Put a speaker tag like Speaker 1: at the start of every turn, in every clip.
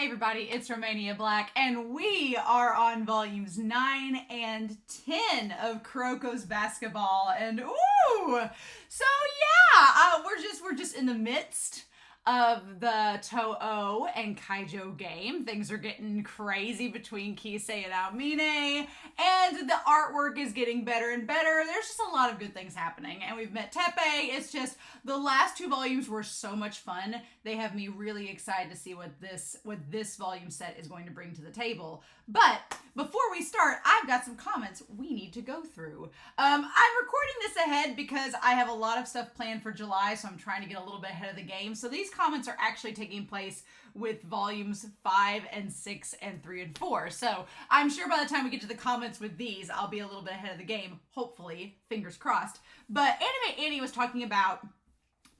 Speaker 1: everybody, it's Romania Black, and we are on volumes 9 and 10 of Kuroko's basketball, and ooh! So yeah, we're just in the midst of the Toho and Kaijou game. Things are getting crazy between Kisei and Aomine, and the artwork is getting better and better. There's just a lot of good things happening, and we've met Teppei. It's just, the last two volumes were so much fun. They have me really excited to see what this volume set is going to bring to the table. But before we start, I've got some comments we need to go through. I'm recording this ahead because I have a lot of stuff planned for July, so I'm trying to get a little bit ahead of the game. So these comments are actually taking place with volumes 5 and 6 and 3 and 4. So I'm sure by the time we get to the comments with these, I'll be a little bit ahead of the game, hopefully, fingers crossed. But Anime Annie was talking about,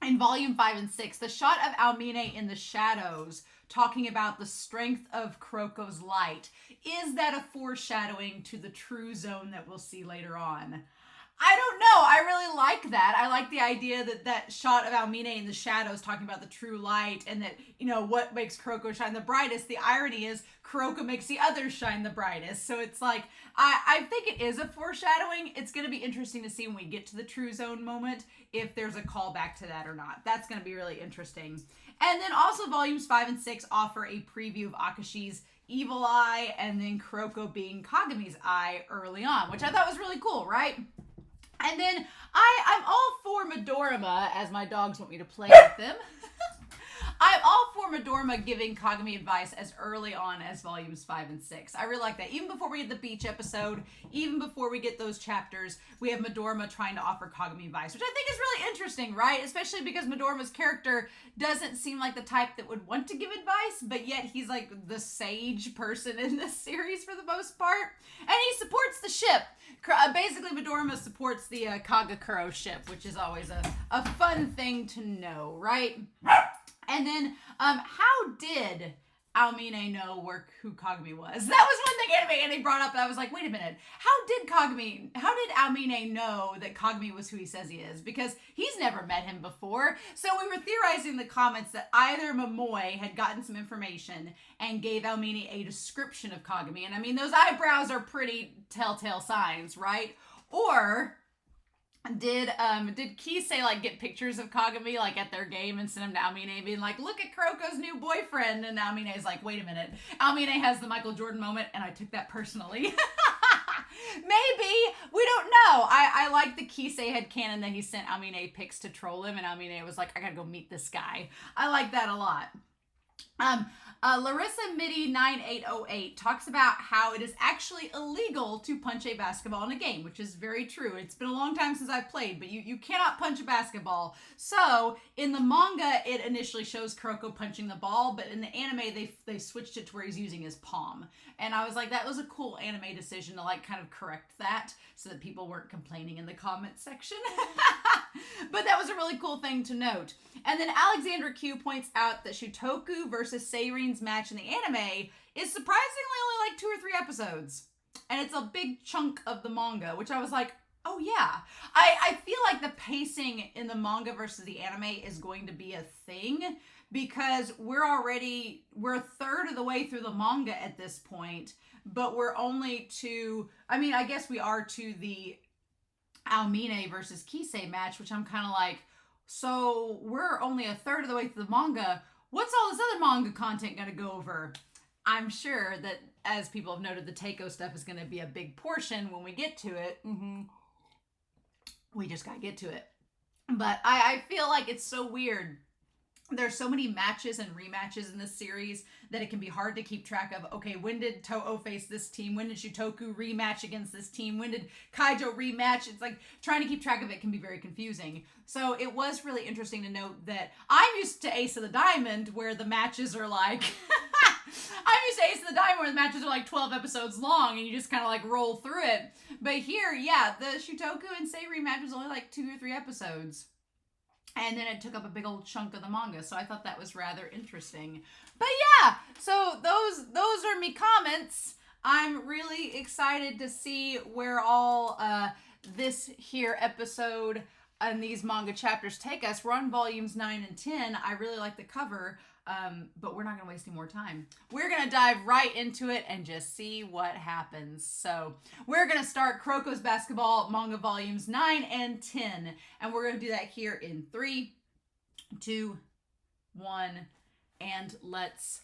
Speaker 1: in volume 5 and 6, the shot of Aomine in the shadows, talking about the strength of Kuroko's light. Is that a foreshadowing to the true zone that we'll see later on? I don't know. I really like that. I like the idea that that shot of Aomine in the shadows talking about the true light and that, you know, what makes Kuroko shine the brightest. The irony is Kuroko makes the others shine the brightest. So it's like, I think it is a foreshadowing. It's going to be interesting to see when we get to the true zone moment if there's a callback to that or not. That's going to be really interesting. And then also volumes 5 and 6 offer a preview of Akashi's evil eye and then Kuroko being Kagami's eye early on, which I thought was really cool, right? And then I'm all for Midorima, as my dogs want me to play with them. I'm all for Midorima giving Kagami advice as early on as volumes 5 and 6. I really like that. Even before we get the beach episode, even before we get those chapters, we have Midorima trying to offer Kagami advice, which I think is really interesting, right? Especially because Midorima's character doesn't seem like the type that would want to give advice, but yet he's like the sage person in this series for the most part. And he supports the ship. Basically, Midorima supports the Kagakuro ship, which is always a fun thing to know, right? And then, how did Aomine know who Kagami was? That was one thing Anime Annie brought up that I was like, wait a minute. How did Aomine know that Kagami was who he says he is? Because he's never met him before. So we were theorizing in the comments that either Momoe had gotten some information and gave Aomine a description of Kagami. And I mean, those eyebrows are pretty telltale signs, right? Or did Kisei like get pictures of Kagami like at their game and send them to Aomine being like, look at Kuroko's new boyfriend, and Aomine's like, wait a minute, Aomine has the Michael Jordan moment and I took that personally. Maybe, we don't know. I like the Kisei headcanon that he sent Aomine pics to troll him and Aomine was like, I gotta go meet this guy. I like that a lot. Larissa Mitty 9808 talks about how it is actually illegal to punch a basketball in a game, which is very true. It's been a long time since I've played, but you cannot punch a basketball. So in the manga, it initially shows Kuroko punching the ball, but in the anime, they switched it to where he's using his palm. And I was like, that was a cool anime decision to like kind of correct that so that people weren't complaining in the comment section. But that was a really cool thing to note. And then Alexandra Q points out that Shutoku versus Seiren's match in the anime is surprisingly only like 2 or 3 episodes. And it's a big chunk of the manga, which I was like, oh yeah. I feel like the pacing in the manga versus the anime is going to be a thing because we're a third of the way through the manga at this point, but we're only I guess we are to the Aomine versus Kisei match, which I'm kind of like, so we're only a third of the way through the manga. What's all this other manga content going to go over? I'm sure that, as people have noted, the Teiko stuff is going to be a big portion when we get to it. We just got to get to it. But I feel like it's so weird. There's so many matches and rematches in this series that it can be hard to keep track of. Okay, when did Toho face this team? When did Shutoku rematch against this team? When did Kaijou rematch? It's like trying to keep track of it can be very confusing. So it was really interesting to note that I'm used to Ace of the Diamond where the matches are like... I'm used to Ace of the Diamond where the matches are like 12 episodes long and you just kind of like roll through it. But here, yeah, the Shutoku and Seiren match was only like 2 or 3 episodes. And then it took up a big old chunk of the manga, so I thought that was rather interesting. But yeah, so those are me comments. I'm really excited to see where all this here episode and these manga chapters take us. We're on volumes 9 and 10. I really like the cover. But we're not going to waste any more time. We're going to dive right into it and just see what happens. So we're going to start Kuroko's Basketball Manga Volumes 9 and 10. And we're going to do that here in 3, 2, 1, and let's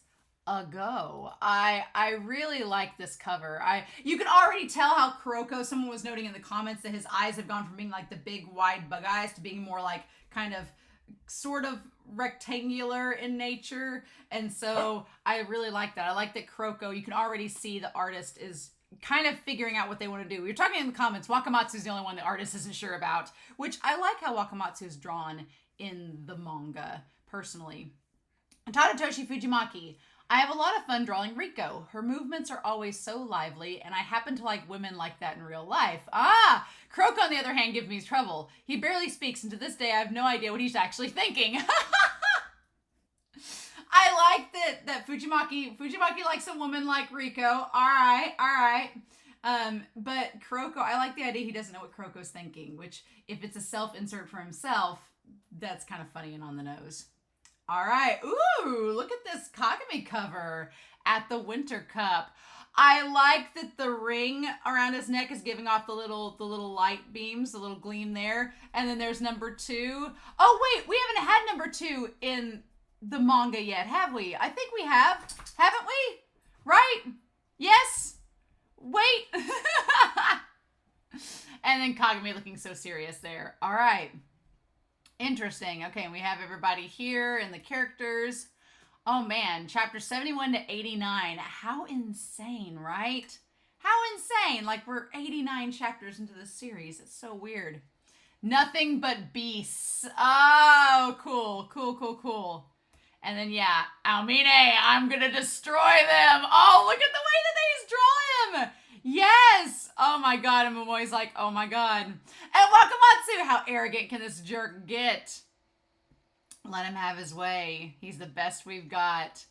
Speaker 1: go. I really like this cover. You can already tell how Kuroko, someone was noting in the comments that his eyes have gone from being like the big wide bug eyes to being more like kind of sort of rectangular in nature. And so I really like that. I like that Kuroko, you can already see the artist is kind of figuring out what they want to do. We were talking in the comments, Wakamatsu's the only one the artist isn't sure about, which I like how Wakamatsu is drawn in the manga, personally. Tadatoshi Fujimaki. I have a lot of fun drawing Riko. Her movements are always so lively, and I happen to like women like that in real life. Kuroko, on the other hand, gives me trouble. He barely speaks, and to this day, I have no idea what he's actually thinking. I like that Fujimaki likes a woman like Riko. All right. But Kuroko, I like the idea he doesn't know what Kuroko's thinking, which, if it's a self-insert for himself, that's kind of funny and on the nose. All right. Ooh, look at this Kagami cover at the Winter Cup. I like that the ring around his neck is giving off the little light beams, the little gleam there. And then there's number 2. Oh, wait, we haven't had number 2 in the manga yet, have we? I think we have. Haven't we? Right? Yes? Wait. And then Kagami looking so serious there. All right. Interesting. Okay, we have everybody here and the characters. Oh man, chapter 71 to 89. How insane, right? How insane. Like, we're 89 chapters into this series. It's so weird. Nothing but beasts. Oh, cool. And then, yeah, Almine, I'm gonna destroy them. Oh, look at the way that they draw him. Yes! Oh my god, and Momoi's like, oh my god. And Wakamatsu, how arrogant can this jerk get? Let him have his way. He's the best we've got.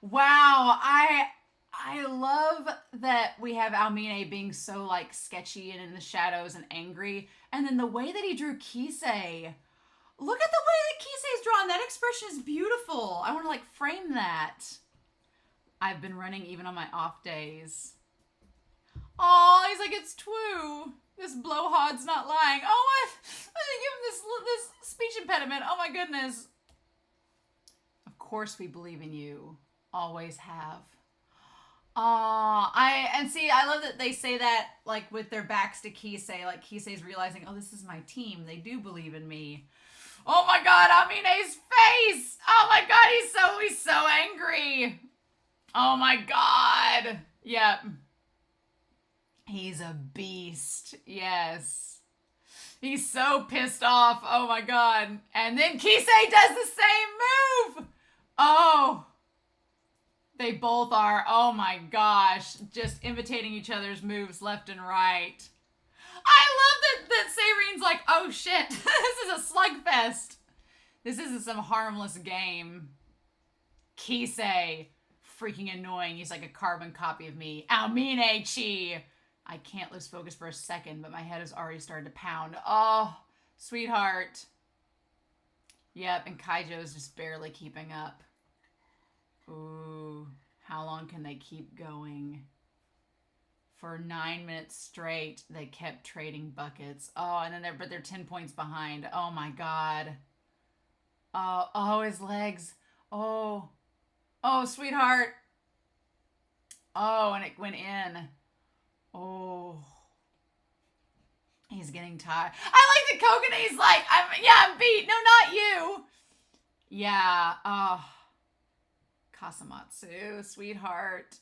Speaker 1: Wow, I love that we have Almine being so, like, sketchy and in the shadows and angry. And then the way that he drew Kisei. Look at the way that Kisei's drawn. That expression is beautiful. I want to, like, frame that. I've been running even on my off days. Oh, he's like, it's true. This blowhard's not lying. Oh, I give him this speech impediment. Oh my goodness. Of course we believe in you. Always have. I love that they say that, like, with their backs to Kisei. Like, Kisei's realizing, oh, this is my team. They do believe in me. Oh my god, Amine's face. Oh my god, he's so angry. Oh my god. Yep. He's a beast. Yes. He's so pissed off. Oh my god. And then Kisei does the same move. Oh. They both are, oh my gosh, just imitating each other's moves left and right. I love that Seiren's like, oh shit, this is a slugfest. This isn't some harmless game. Kisei, freaking annoying. He's like a carbon copy of me. Almine Chi. I can't lose focus for a second, but my head has already started to pound. Oh, sweetheart. Yep, and Kaijou's just barely keeping up. Ooh, how long can they keep going? For 9 minutes straight, they kept trading buckets. Oh, and then they're 10 points behind. Oh my god. Oh, his legs. Oh, sweetheart. Oh, and it went in. Oh, he's getting tired. I like the Kogane's like, I'm beat. No, not you. Yeah. Oh, Kasamatsu, sweetheart.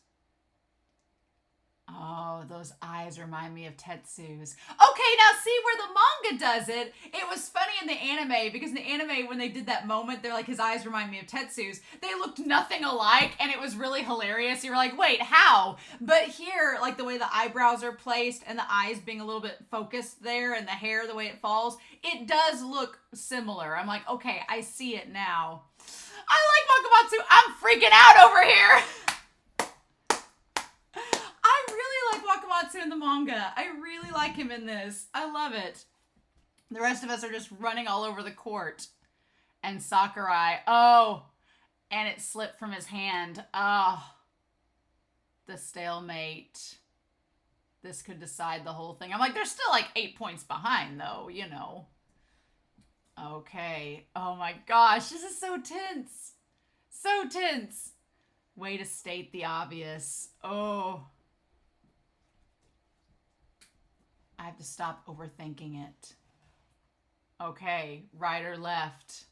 Speaker 1: Oh, those eyes remind me of Tetsu's. Okay, now see where the manga does it. It was funny in the anime, because in the anime, when they did that moment, they're like, his eyes remind me of Tetsu's. They looked nothing alike, and it was really hilarious. You were like, wait, how? But here, like the way the eyebrows are placed, and the eyes being a little bit focused there, and the hair, the way it falls, it does look similar. I'm like, okay, I see it now. I like Wakamatsu. I'm freaking out over here. I really like Wakamatsu in the manga. I really like him in this. I love it. The rest of us are just running all over the court. And Sakurai. Oh, And it slipped from his hand. Oh, the stalemate. This could decide the whole thing. I'm like, they're still like 8 points behind, though, you know. Okay. Oh my gosh, this is so tense. So tense. Way to state the obvious. Oh. I have to stop overthinking it. Okay, right or left?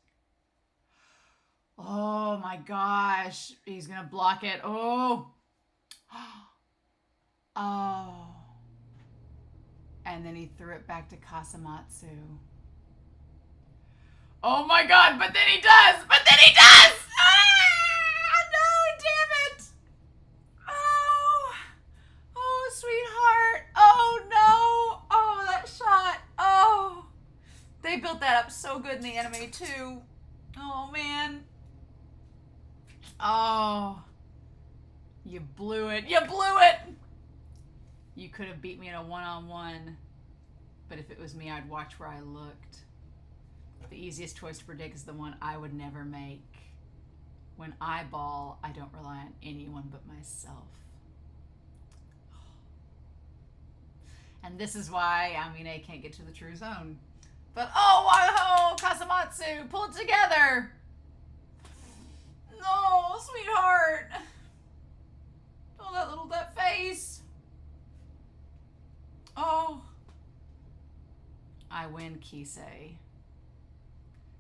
Speaker 1: Oh my gosh. He's gonna block it. Oh. Oh. And then he threw it back to Kasamatsu. Oh my god, but then he does! But then he does! Ah! No, damn it! Oh. Oh, sweetheart. Oh no. Oh, that shot. Oh. They built that up so good in the anime too. Oh man. Oh. You blew it. You blew it! You could have beat me in a one-on-one. But if it was me, I'd watch where I looked. The easiest choice to predict is the one I would never make. When I ball, I don't rely on anyone but myself. And this is why Amine can't get to the true zone. But oh, Kasamatsu, pull it together. No, sweetheart. Oh, that face. Oh. I win, Kisei.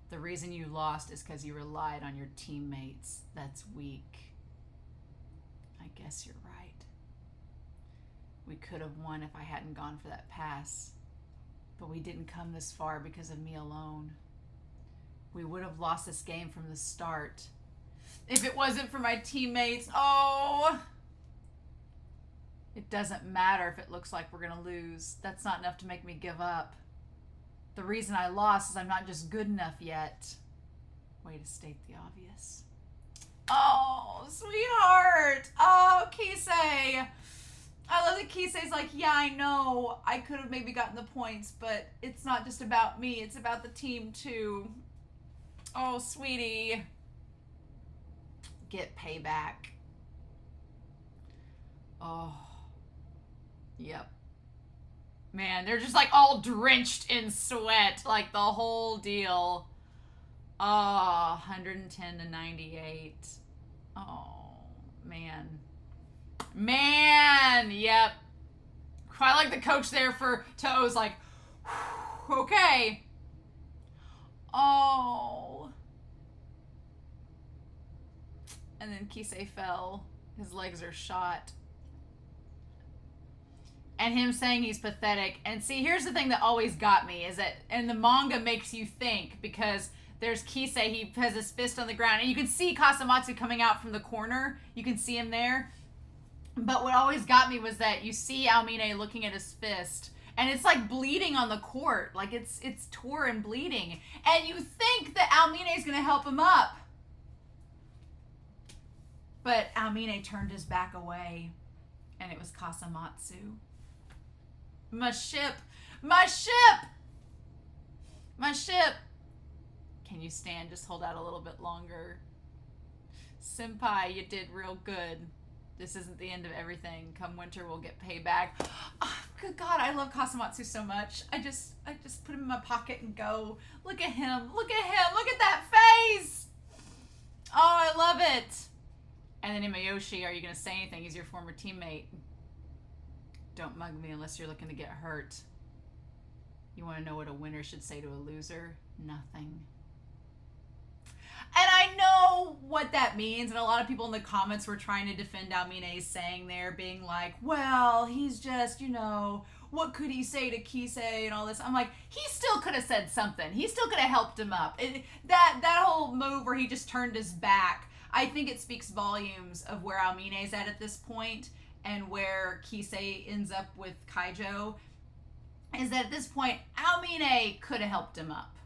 Speaker 1: The reason you lost is because you relied on your teammates. That's weak. I guess you're right. We could have won if I hadn't gone for that pass. But we didn't come this far because of me alone. We would have lost this game from the start if it wasn't for my teammates. Oh! It doesn't matter if it looks like we're gonna lose. That's not enough to make me give up. The reason I lost is I'm not just good enough yet. Way to state the obvious. Oh, sweetheart. Oh, Kisei. I love that Kisei's like, yeah, I know. I could have maybe gotten the points, but it's not just about me. It's about the team, too. Oh, sweetie. Get payback. Oh. Yep. Man, they're just like all drenched in sweat. Like the whole deal. Oh, 110 to 98. Oh, man. Man, yep. Quite like the coach there for Toes, like, okay. Oh. And then Kisei fell. His legs are shot. And him saying he's pathetic. And see, here's the thing that always got me, is that, and the manga makes you think, because there's Kisei, he has his fist on the ground, and you can see Kasamatsu coming out from the corner. You can see him there. But what always got me was that you see Almine looking at his fist, and it's like bleeding on the court. Like it's tore and bleeding. And you think that Almine is going to help him up. But Almine turned his back away, and it was Kasamatsu. My ship! My ship! My ship! Can you stand? Just hold out a little bit longer. Senpai, you did real good. This isn't the end of everything. Come winter, we'll get payback. Oh, good God, I love Kasamatsu so much. I just put him in my pocket and go. Look at him. Look at him. Look at that face. Oh, I love it. And then Imayoshi, are you going to say anything? He's your former teammate. Don't mug me unless you're looking to get hurt. You want to know what a winner should say to a loser? Nothing. And I know what that means, and a lot of people in the comments were trying to defend Almine's saying there, being like, well, he's just, you know, what could he say to Kisei and all this? I'm like, he still could have said something. He still could have helped him up. That whole move where he just turned his back, I think it speaks volumes of where Almine's at this point, and where Kisei ends up with Kaijou, is that at this point, Almine could have helped him up.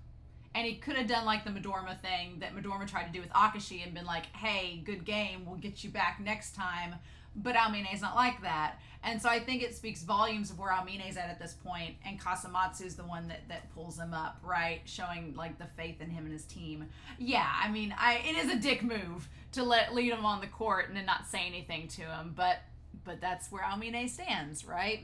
Speaker 1: And he could have done like the Midorima thing that Midorima tried to do with Akashi and been like, hey, good game, we'll get you back next time. But Aomine's not like that. And so I think it speaks volumes of where Aomine's at this point, and Kasamatsu's the one that pulls him up, right? Showing, like, the faith in him and his team. Yeah, I mean, it is a dick move to lead him on the court and then not say anything to him, but that's where Aomine stands, right?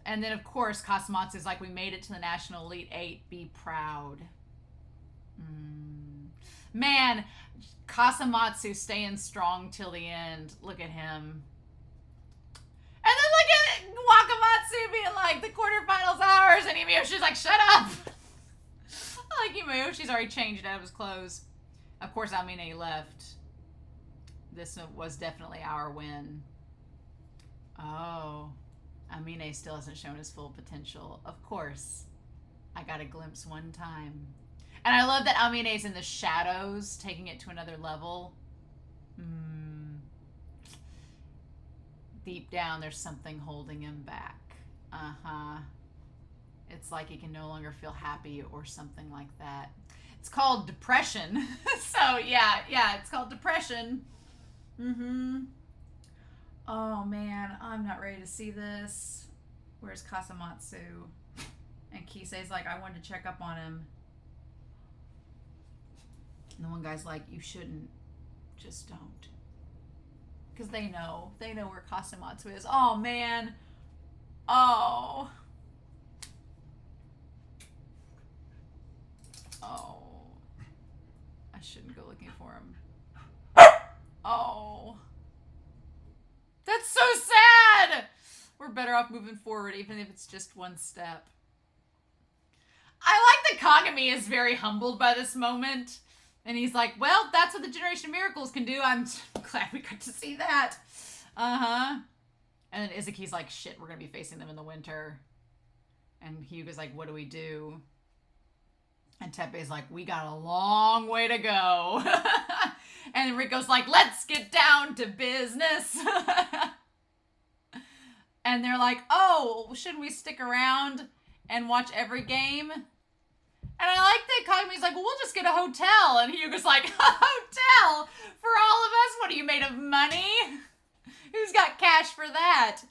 Speaker 1: And then, of course, Kasamatsu's like, we made it to the National Elite 8. Be proud. Man, Kasamatsu staying strong till the end. Look at him. And then look at Wakamatsu being like, the quarterfinals ours. And Imiyoshi's like, shut up. I like Imiyoshi's already changed out of his clothes. Of course, Aomine left. This was definitely our win. Oh. Aomine still hasn't shown his full potential. Of course. I got a glimpse one time. And I love that Aomine's in the shadows, taking it to another level. Deep down, there's something holding him back. It's like he can no longer feel happy or something like that. It's called depression. So, yeah, it's called depression. Oh, man, I'm not ready to see this. Where's Kasamatsu? And Kisei's like, I wanted to check up on him. And the one guy's like, you shouldn't. Just don't. Because they know. They know where Kasamatsu is. Oh, man. Oh. Oh. I shouldn't go looking for him. Oh. That's so sad! We're better off moving forward, even if it's just one step. I like that Kagami is very humbled by this moment. And he's like, well, that's what the Generation of Miracles can do. I'm glad we got to see that. And then Izuki's like, shit, we're going to be facing them in the winter. And Hyuga's like, what do we do? And Teppei's like, we got a long way to go. And Riko's like, let's get down to business. And they're like, oh, shouldn't we stick around and watch every game? And I like that Kagami's like, well, we'll just get a hotel. And Hyuga's like, a hotel for all of us? What are you, made of money? Who's got cash for that?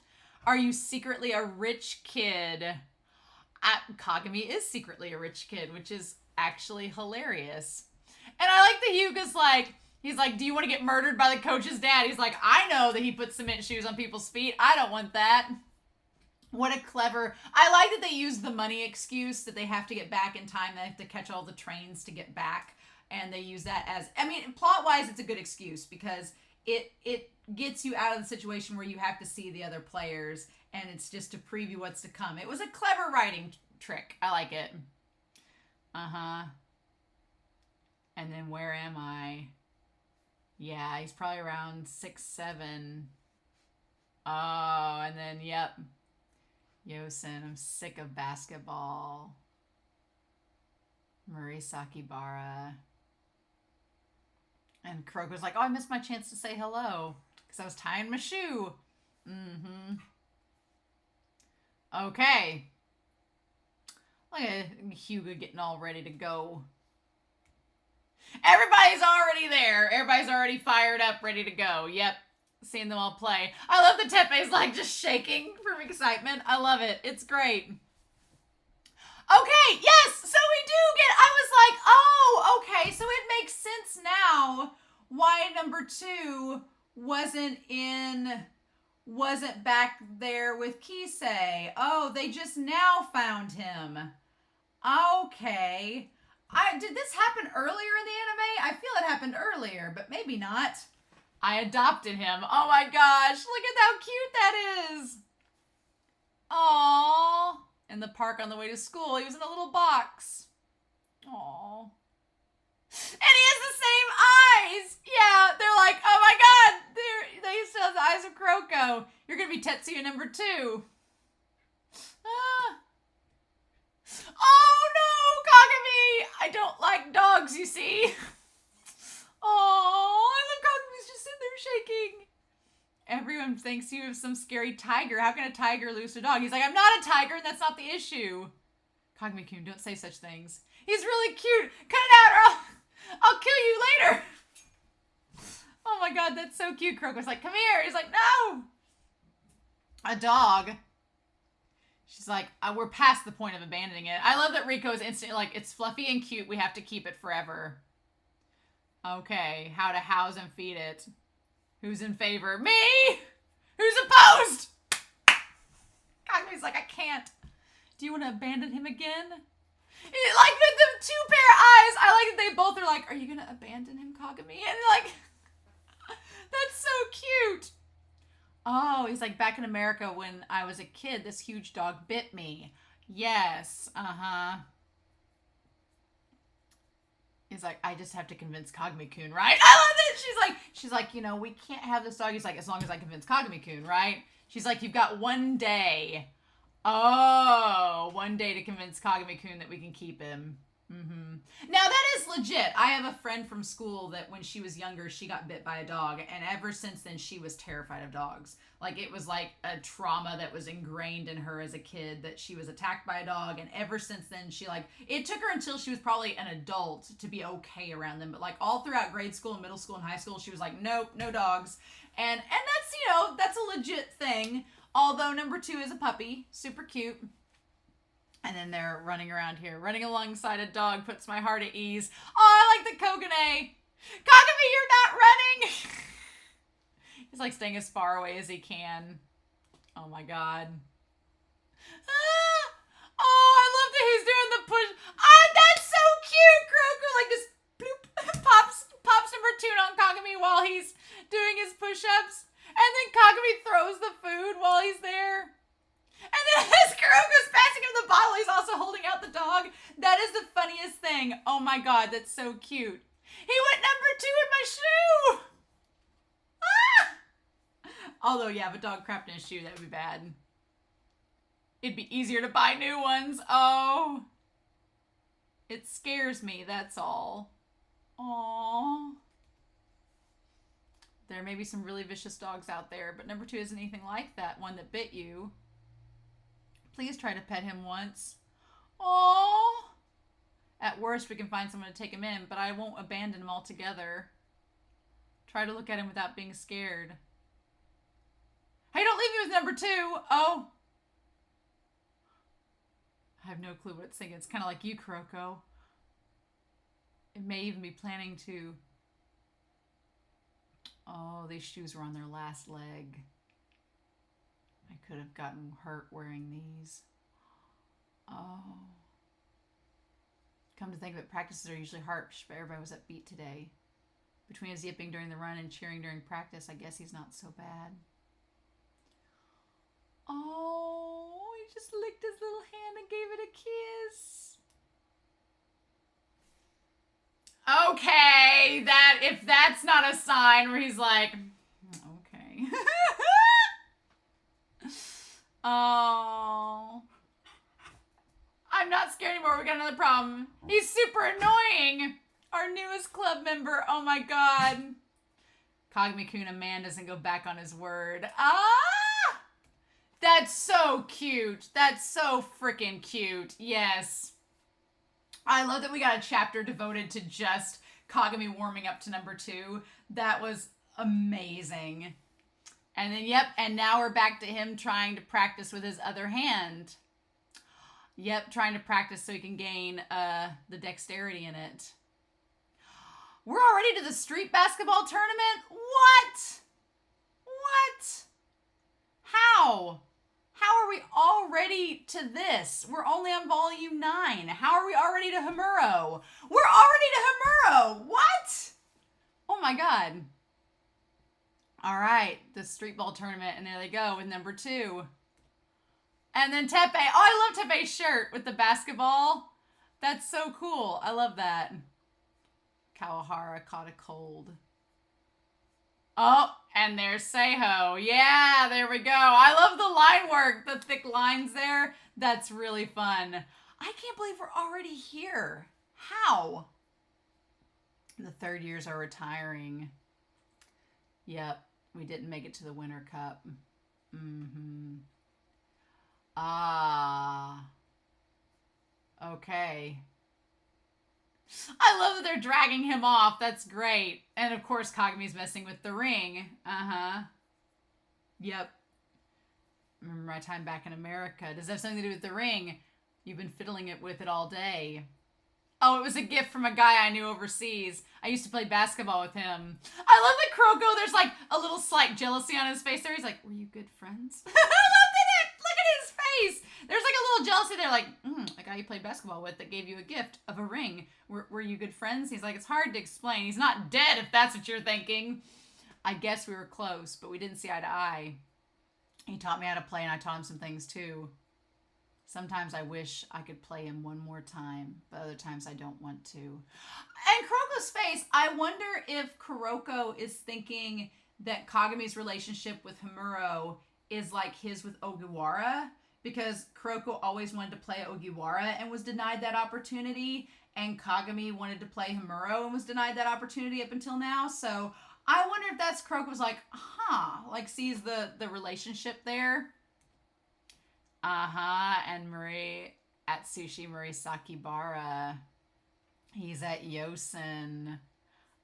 Speaker 1: Are you secretly a rich kid? Kagami is secretly a rich kid, which is actually hilarious. And I like that Hyuga's like, he's like, do you want to get murdered by the coach's dad? He's like, I know that he puts cement shoes on people's feet. I don't want that. What a clever... I like that they use the money excuse that they have to get back in time. They have to catch all the trains to get back. And they use that as... I mean, plot-wise, it's a good excuse because it gets you out of the situation where you have to see the other players. And it's just to preview what's to come. It was a clever writing trick. I like it. And then where am I? Yeah, he's probably around 6, 7. Oh, and then, yep. Yosen, I'm sick of basketball. Murisakibara. And Kuroko's like, oh, I missed my chance to say hello. Because I was tying my shoe. Okay. Look at Hyuga getting all ready to go. Everybody's already there. Everybody's already fired up, ready to go. Yep. Seeing them all play. I love that Teppei's like just shaking from excitement. I love it. It's great. Okay, yes! So we do get... I was like, oh, okay. So it makes sense now why number 2 wasn't back there with Kisei. Oh, they just now found him. Okay. Did this happen earlier in the anime? I feel it happened earlier, but maybe not. I adopted him. Oh my gosh, look at how cute that is. Aww. In the park on the way to school, he was in a little box. Aww. And he has the same eyes. Yeah, they're like, oh my god, they still have the eyes of Kuroko. You're gonna be Tetsuya number 2. Ah. Oh no, Kagami! I don't like dogs, you see. Oh, I love Kagami's just sitting there shaking. Everyone thinks you have some scary tiger. How can a tiger lose a dog? He's like, I'm not a tiger, and that's not the issue. Kagami-kun, don't say such things. He's really cute. Cut it out, or I'll kill you later. my god, that's so cute. Kuroko's like, come here. He's like, no. A dog. She's like, we're past the point of abandoning it. I love that Riko is instantly like, it's fluffy and cute. We have to keep it forever. Okay, how to house and feed it. Who's in favor? Me! Who's opposed? Kagumi's like, I can't. Do you want to abandon him again? Like the two pair of eyes. I like that they both are like, are you going to abandon him, Kagami? And like, that's so cute. Oh, he's like, back in America when I was a kid, this huge dog bit me. Yes, He's like, I just have to convince Kagami-kun, right? I love it. She's like, you know, we can't have this dog. He's like, as long as I convince Kagami-kun, right? She's like, you've got 1 day. Oh, 1 day to convince Kagami-kun that we can keep him. Now that is legit. I have a friend from school that when she was younger, she got bit by a dog, and ever since then she was terrified of dogs. Like it was like a trauma that was ingrained in her as a kid that she was attacked by a dog, and ever since then she like, it took her until she was probably an adult to be okay around them, but like all throughout grade school and middle school and high school she was like, nope, no dogs. And that's, you know, that's a legit thing. Although number 2 is a puppy, super cute. And then they're running around here. Running alongside a dog puts my heart at ease. Oh, I like the Kogane. Kagami, you're not running. He's like staying as far away as he can. Oh my god. Ah! Oh, I love that he's doing the push. Ah, that's so cute. Kuroko like just bloop, pops number 2 on Kagami while he's doing his push-ups. And then Kagami throws the food while he's there. And then as Kuroko's passing him the bottle, he's also holding out the dog. That is the funniest thing. Oh my god, that's so cute. He went number 2 in my shoe! Ah! Although, yeah, if a dog crapped in his shoe, that would be bad. It'd be easier to buy new ones. Oh. It scares me, that's all. Aww. There may be some really vicious dogs out there, but number 2 isn't anything like that one that bit you. Please try to pet him once. Aww. At worst, we can find someone to take him in, but I won't abandon him altogether. Try to look at him without being scared. Hey, don't leave me with number 2. Oh. I have no clue what it's thinking. It's kind of like you, Kuroko. It may even be planning to... Oh, these shoes were on their last leg. I could have gotten hurt wearing these. Oh. Come to think of it, practices are usually harsh, but everybody was upbeat today. Between his yipping during the run and cheering during practice, I guess he's not so bad. Oh, he just licked his little hand and gave it a kiss. Okay, if that's not a sign where he's like, okay. Oh. I'm not scared anymore. We got another problem. He's super annoying. Our newest club member. Oh my god. Kagami-kun, a man doesn't go back on his word. Ah! That's so cute. That's so freaking cute. Yes. I love that we got a chapter devoted to just Kagami warming up to number 2. That was amazing. And then, yep, and now we're back to him trying to practice with his other hand. Yep, trying to practice so he can gain the dexterity in it. We're already to the street basketball tournament? What? What? How? How are we already to this? We're only on volume 9. How are we already to Himuro? We're already to Himuro! What? Oh my god. All right, the street ball tournament, and there they go with number 2. And then Teppei. Oh, I love Teppei's shirt with the basketball. That's so cool. I love that. Kawahara caught a cold. Oh, and there's Seiho. Yeah, there we go. I love the line work, the thick lines there. That's really fun. I can't believe we're already here. How? The third years are retiring. Yep, we didn't make it to the Winter Cup. Ah. Okay. I love that they're dragging him off. That's great. And of course, Kagami's messing with the ring. Yep. Remember my time back in America. Does that have something to do with the ring? You've been fiddling with it all day. Oh, it was a gift from a guy I knew overseas. I used to play basketball with him. I love that Kuroko, there's like a little slight jealousy on his face there. He's like, were you good friends? I loved it! Look at his face! There's like a little jealousy there, like, a guy you played basketball with that gave you a gift of a ring. Were you good friends? He's like, it's hard to explain. He's not dead if that's what you're thinking. I guess we were close, but we didn't see eye to eye. He taught me how to play and I taught him some things too. Sometimes I wish I could play him one more time, but other times I don't want to. And Kuroko's face, I wonder if Kuroko is thinking that Kagami's relationship with Himuro is like his with Ogiwara, because Kuroko always wanted to play Ogiwara and was denied that opportunity, and Kagami wanted to play Himuro and was denied that opportunity up until now. So I wonder if that's Kuroko's like, like sees the relationship there. And at Sushi Murisakibara. He's at Yosen.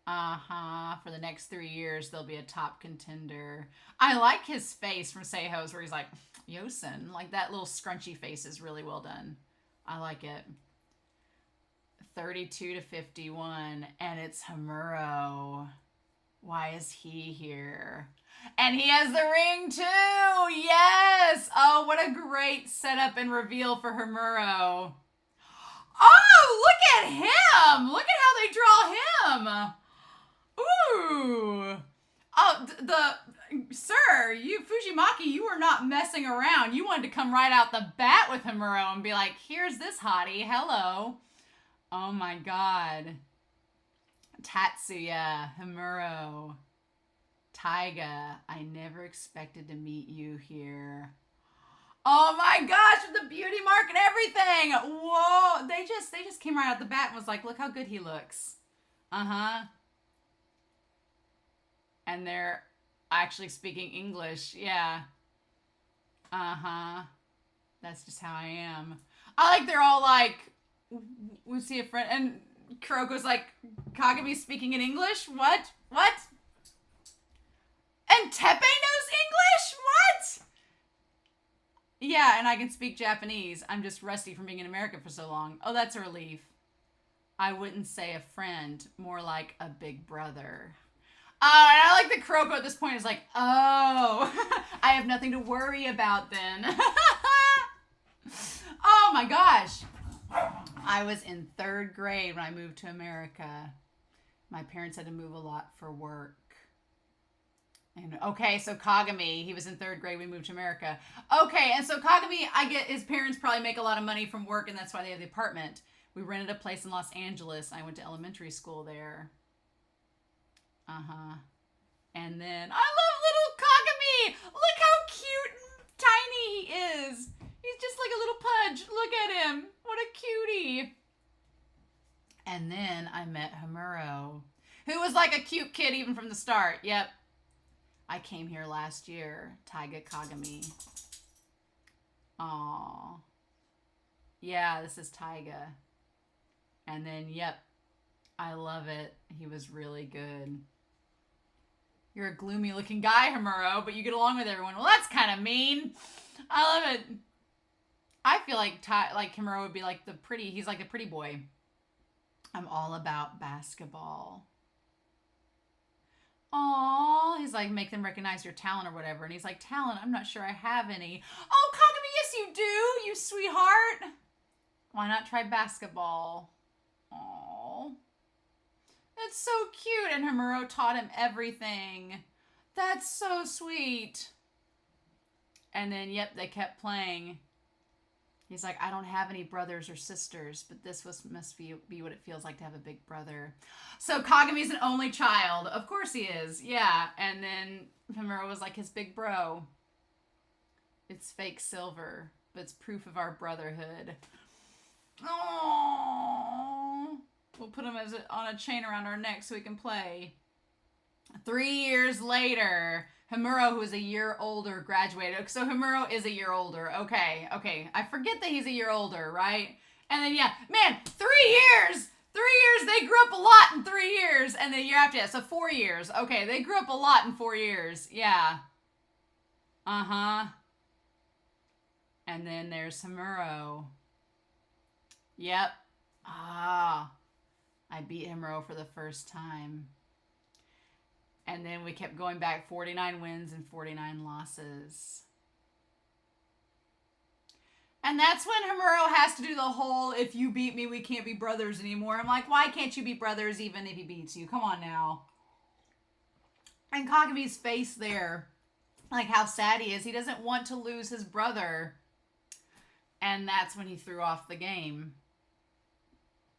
Speaker 1: For the next 3 years, they'll be a top contender. I like his face from Seiho's where he's like, Yosen. Like that little scrunchy face is really well done. I like it. 32-51, and it's Himuro. Why is he here? And he has the ring too! Yes! Oh, what a great setup and reveal for Himuro. Oh, look at him! Look at how they draw him! Ooh! Oh, sir, Fujimaki, you were not messing around. You wanted to come right out the bat with Himuro and be like, here's this hottie, hello. Oh my god. Tatsuya, Himuro, Taiga, I never expected to meet you here. Oh my gosh, with the beauty mark and everything. Whoa, they just came right out the bat and was like, look how good he looks. And they're actually speaking English, yeah. That's just how I am. I like they're all like, was he a friend? And Kuroko's like, Kagami's speaking in English? What? And Teppei knows English? What? Yeah, and I can speak Japanese. I'm just rusty from being in America for so long. Oh, that's a relief. I wouldn't say a friend, more like a big brother. Oh, and I like that Kuroko at this point is like, oh, I have nothing to worry about then. Oh my gosh. I was in 3rd grade when I moved to America. My parents had to move a lot for work. And okay, so Kagami, he was in 3rd grade when we moved to America. Okay, and so Kagami, I get his parents probably make a lot of money from work, and that's why they have the apartment. We rented a place in Los Angeles. I went to elementary school there. And then, I love little Kagami! Look how cute and tiny he is! He's just like a little pudge. Look at him. What a cutie. And then I met Himuro, who was like a cute kid even from the start. Yep. I came here last year. Taiga Kagami. Aww. Yeah, this is Taiga. And then, yep. I love it. He was really good. You're a gloomy looking guy, Himuro, but you get along with everyone. Well, that's kind of mean. I love it. I feel like Himuro would be like he's like a pretty boy. I'm all about basketball. Aww, he's like, make them recognize your talent or whatever. And he's like, talent? I'm not sure I have any. Oh, Kagami, yes you do, you sweetheart. Why not try basketball? Aww. That's so cute. And Himuro taught him everything. That's so sweet. And then, yep, they kept playing. He's like, I don't have any brothers or sisters, but this must be what it feels like to have a big brother. So Kagami's an only child. Of course he is. Yeah. And then Himuro was like his big bro. It's fake silver, but it's proof of our brotherhood. Oh, we'll put him on a chain around our neck so we can play. 3 years later, Himuro, who is a year older, graduated. So Himuro is a year older. Okay. I forget that he's a year older, right? And then, yeah, man, 3 years! 3 years, they grew up a lot in 3 years. And the year after that, so 4 years. Okay, they grew up a lot in 4 years. Yeah. Uh-huh. And then there's Himuro. Yep. Ah. I beat Himuro for the first time. And then we kept going back, 49 wins and 49 losses. And that's when Himuro has to do the whole, if you beat me, we can't be brothers anymore. I'm like, why can't you be brothers even if he beats you? Come on now. And Kagami's face there, like how sad he is. He doesn't want to lose his brother. And that's when he threw off the game.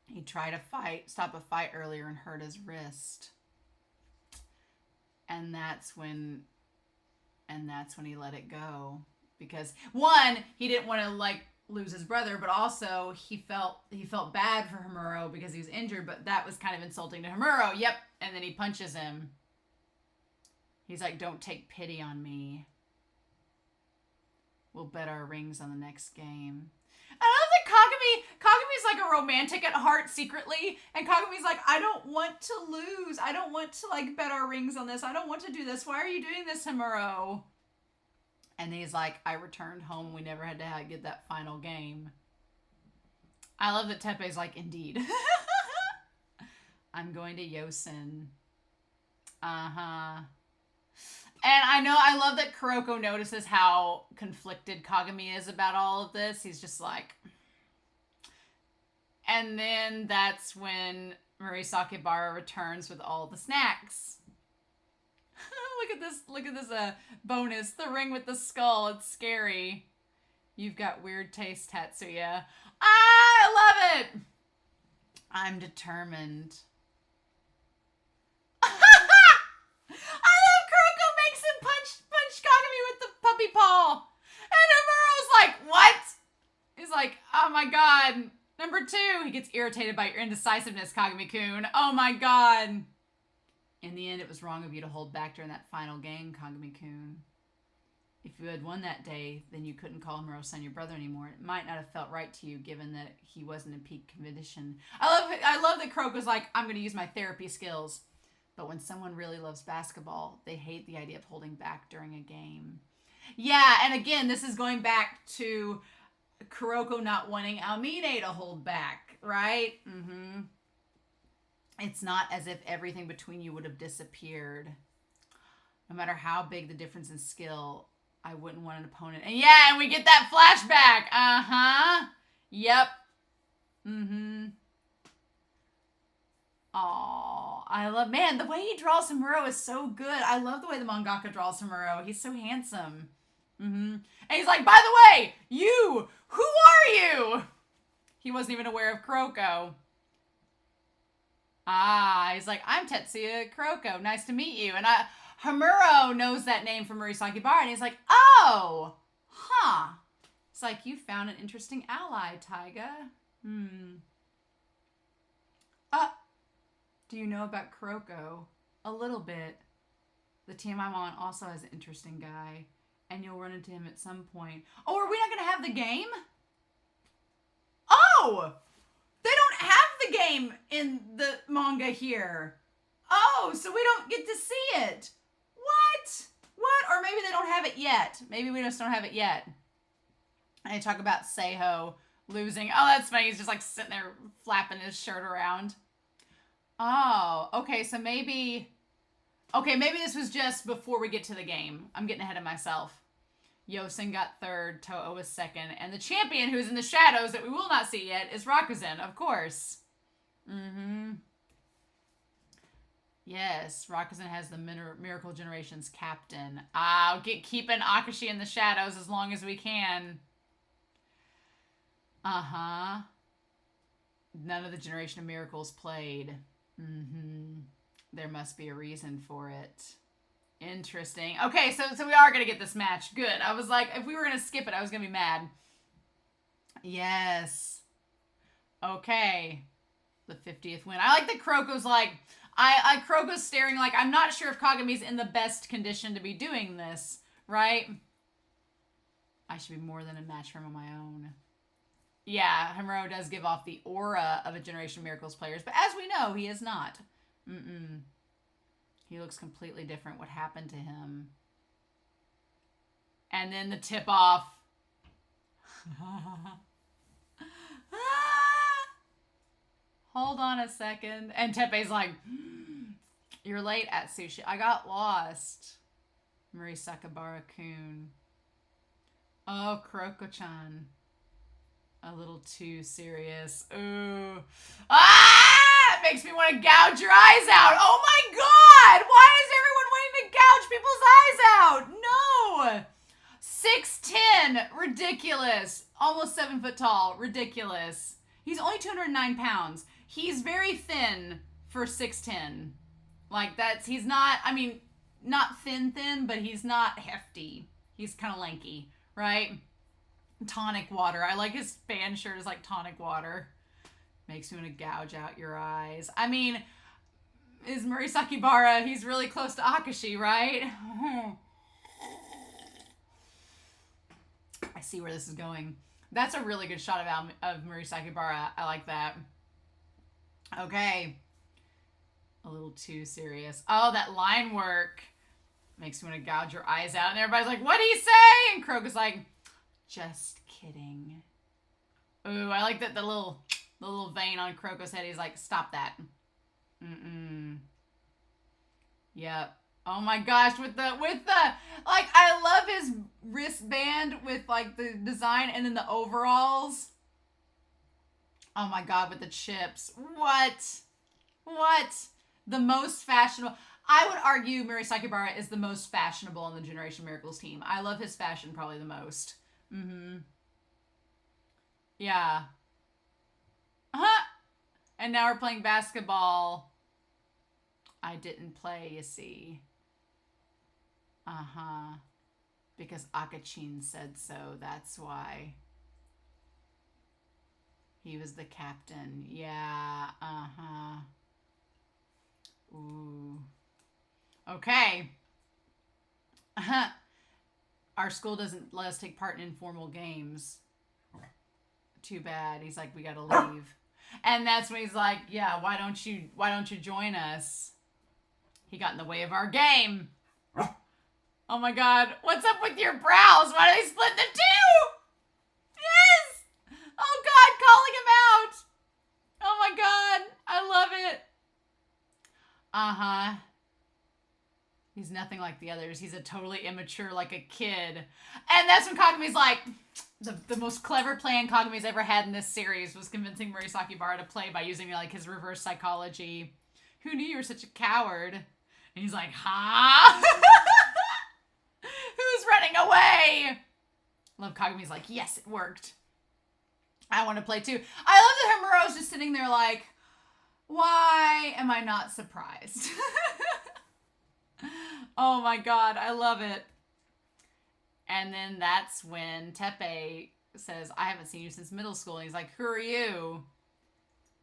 Speaker 1: He tried to stop a fight earlier and hurt his wrist. And that's when he let it go. Because one, he didn't want to like lose his brother, but also he felt bad for Himuro because he was injured, but that was kind of insulting to Himuro. Yep. And then he punches him. He's like, don't take pity on me. We'll bet our rings on the next game. I love that Kagami's like a romantic at heart secretly. And Kagami's like, I don't want to lose. I don't want to like bet our rings on this. I don't want to do this. Why are you doing this, Himuro? And he's like, I returned home. We never had to get that final game. I love that Teppei's like, indeed. I'm going to Yosen. Uh-huh. And I love that Kuroko notices how conflicted Kagami is about all of this. He's just like... And then that's when Murisakibara returns with all the snacks. Look at this bonus. The ring with the skull. It's scary. You've got weird taste, Tatsuya. I love it! I'm determined. I love Kuroko makes him punch Kagami with the puppy paw. And Himuro's like, what? He's like, oh my god. Number 2, he gets irritated by your indecisiveness, Kagami-kun. Oh my god. In the end, it was wrong of you to hold back during that final game, Kagami-kun. If you had won that day, then you couldn't call Himuro-san your brother anymore. It might not have felt right to you, given that he wasn't in peak condition. I love that Kuroko's like, I'm going to use my therapy skills. But when someone really loves basketball, they hate the idea of holding back during a game. Yeah, and again, this is going back to Kuroko not wanting Aomine to hold back, right? Mm-hmm. It's not as if everything between you would have disappeared. No matter how big the difference in skill, I wouldn't want an opponent. And yeah, and we get that flashback. Uh-huh. Yep. Mm-hmm. Oh, I love, man, the way he draws Himuro is so good. I love the way the mangaka draws Himuro. He's so handsome. Mm-hmm. And he's like, by the way, you, who are you? He wasn't even aware of Kuroko. He's like, I'm Tetsuya Kuroko. Nice to meet you. And Himuro knows that name from Murisakibara, and he's like, oh, huh. It's like, you found an interesting ally, Taiga. Do you know about Kuroko? A little bit. The team I'm on also has an interesting guy, and you'll run into him at some point. Oh, are we not going to have the game? Oh! They don't have the game in the manga here. Oh, so we don't get to see it. What? What? Or maybe they don't have it yet. Maybe we just don't have it yet. And they talk about Seiho losing. Oh, that's funny. He's just like sitting there flapping his shirt around. Oh, okay. So maybe this was just before we get to the game. I'm getting ahead of myself. Yosen got 3rd, Toho was 2nd, and the champion who's in the shadows that we will not see yet is Rakuzen, of course. Mm-hmm. Yes, Rakuzen has the Miracle Generation's captain. Keeping Akashi in the shadows as long as we can. Uh-huh. None of the Generation of Miracles played. Mm-hmm. There must be a reason for it. Interesting. Okay, so we are going to get this match. Good. I was like, if we were going to skip it, I was going to be mad. Yes. Okay. The 50th win. I like that Kuroko's like, Kuroko's staring like, I'm not sure if Kagami's in the best condition to be doing this, right? I should be more than a match for him on my own. Yeah, Himuro does give off the aura of a Generation of Miracles players, but as we know, he is not. He looks completely different. What happened to him? And then the tip off. Hold on a second. And Teppei's like, you're late at sushi. I got lost. Murisakibara-kun. Oh, Kuroko-chan. A little too serious. Ooh. Ah! It makes me want to gouge your eyes out. Oh my god! Why is everyone wanting to gouge people's eyes out? No! 6'10". Ridiculous. Almost 7 foot tall. Ridiculous. He's only 209 pounds. He's very thin for 6'10". Like, he's not, I mean, not thin, but he's not hefty. He's kind of lanky, right? Tonic water. I like his fan shirt is like tonic water. Makes me want to gouge out your eyes. I mean, is Murisakibara, he's really close to Akashi, right? I see where this is going. That's a really good shot of Murisakibara. I like that. Okay. A little too serious. Oh, that line work makes me want to gouge your eyes out. And everybody's like, what'd he say? And Kuroko's like, just kidding. Ooh, I like that the little vein on Kuroko's head. He's like, stop that. Yep. Oh my gosh, with the like, I love his wristband with like the design and then the overalls. Oh my god, with the chips. What? The most fashionable. I would argue Murisakibara is the most fashionable on the Generation Miracles team. I love his fashion probably the most. Yeah. And now we're playing basketball. I didn't play, you see. Because Akachin said so, that's why. He was the captain. Yeah, Ooh. Okay. Our school doesn't let us take part in informal games. Too bad. He's like, we gotta leave. And that's when he's like, yeah, why don't you join us? He got in the way of our game. Oh my god. What's up with your brows? Why do they split into two? Yes! Oh god, calling him out. Oh my god. I love it. He's nothing like the others. He's a totally immature, like a kid. And that's when Kagumi's like, the most clever plan Kagumi's ever had in this series was convincing Murisakibara to play by using like his reverse psychology. Who knew you were such a coward? And he's like, huh? Who's running away? Love Kagumi's like, yes, it worked. I want to play too. I love that Himuro's just sitting there like, why am I not surprised? Oh my god, I love it. And then that's when Teppei says, I haven't seen you since middle school. And he's like, who are you?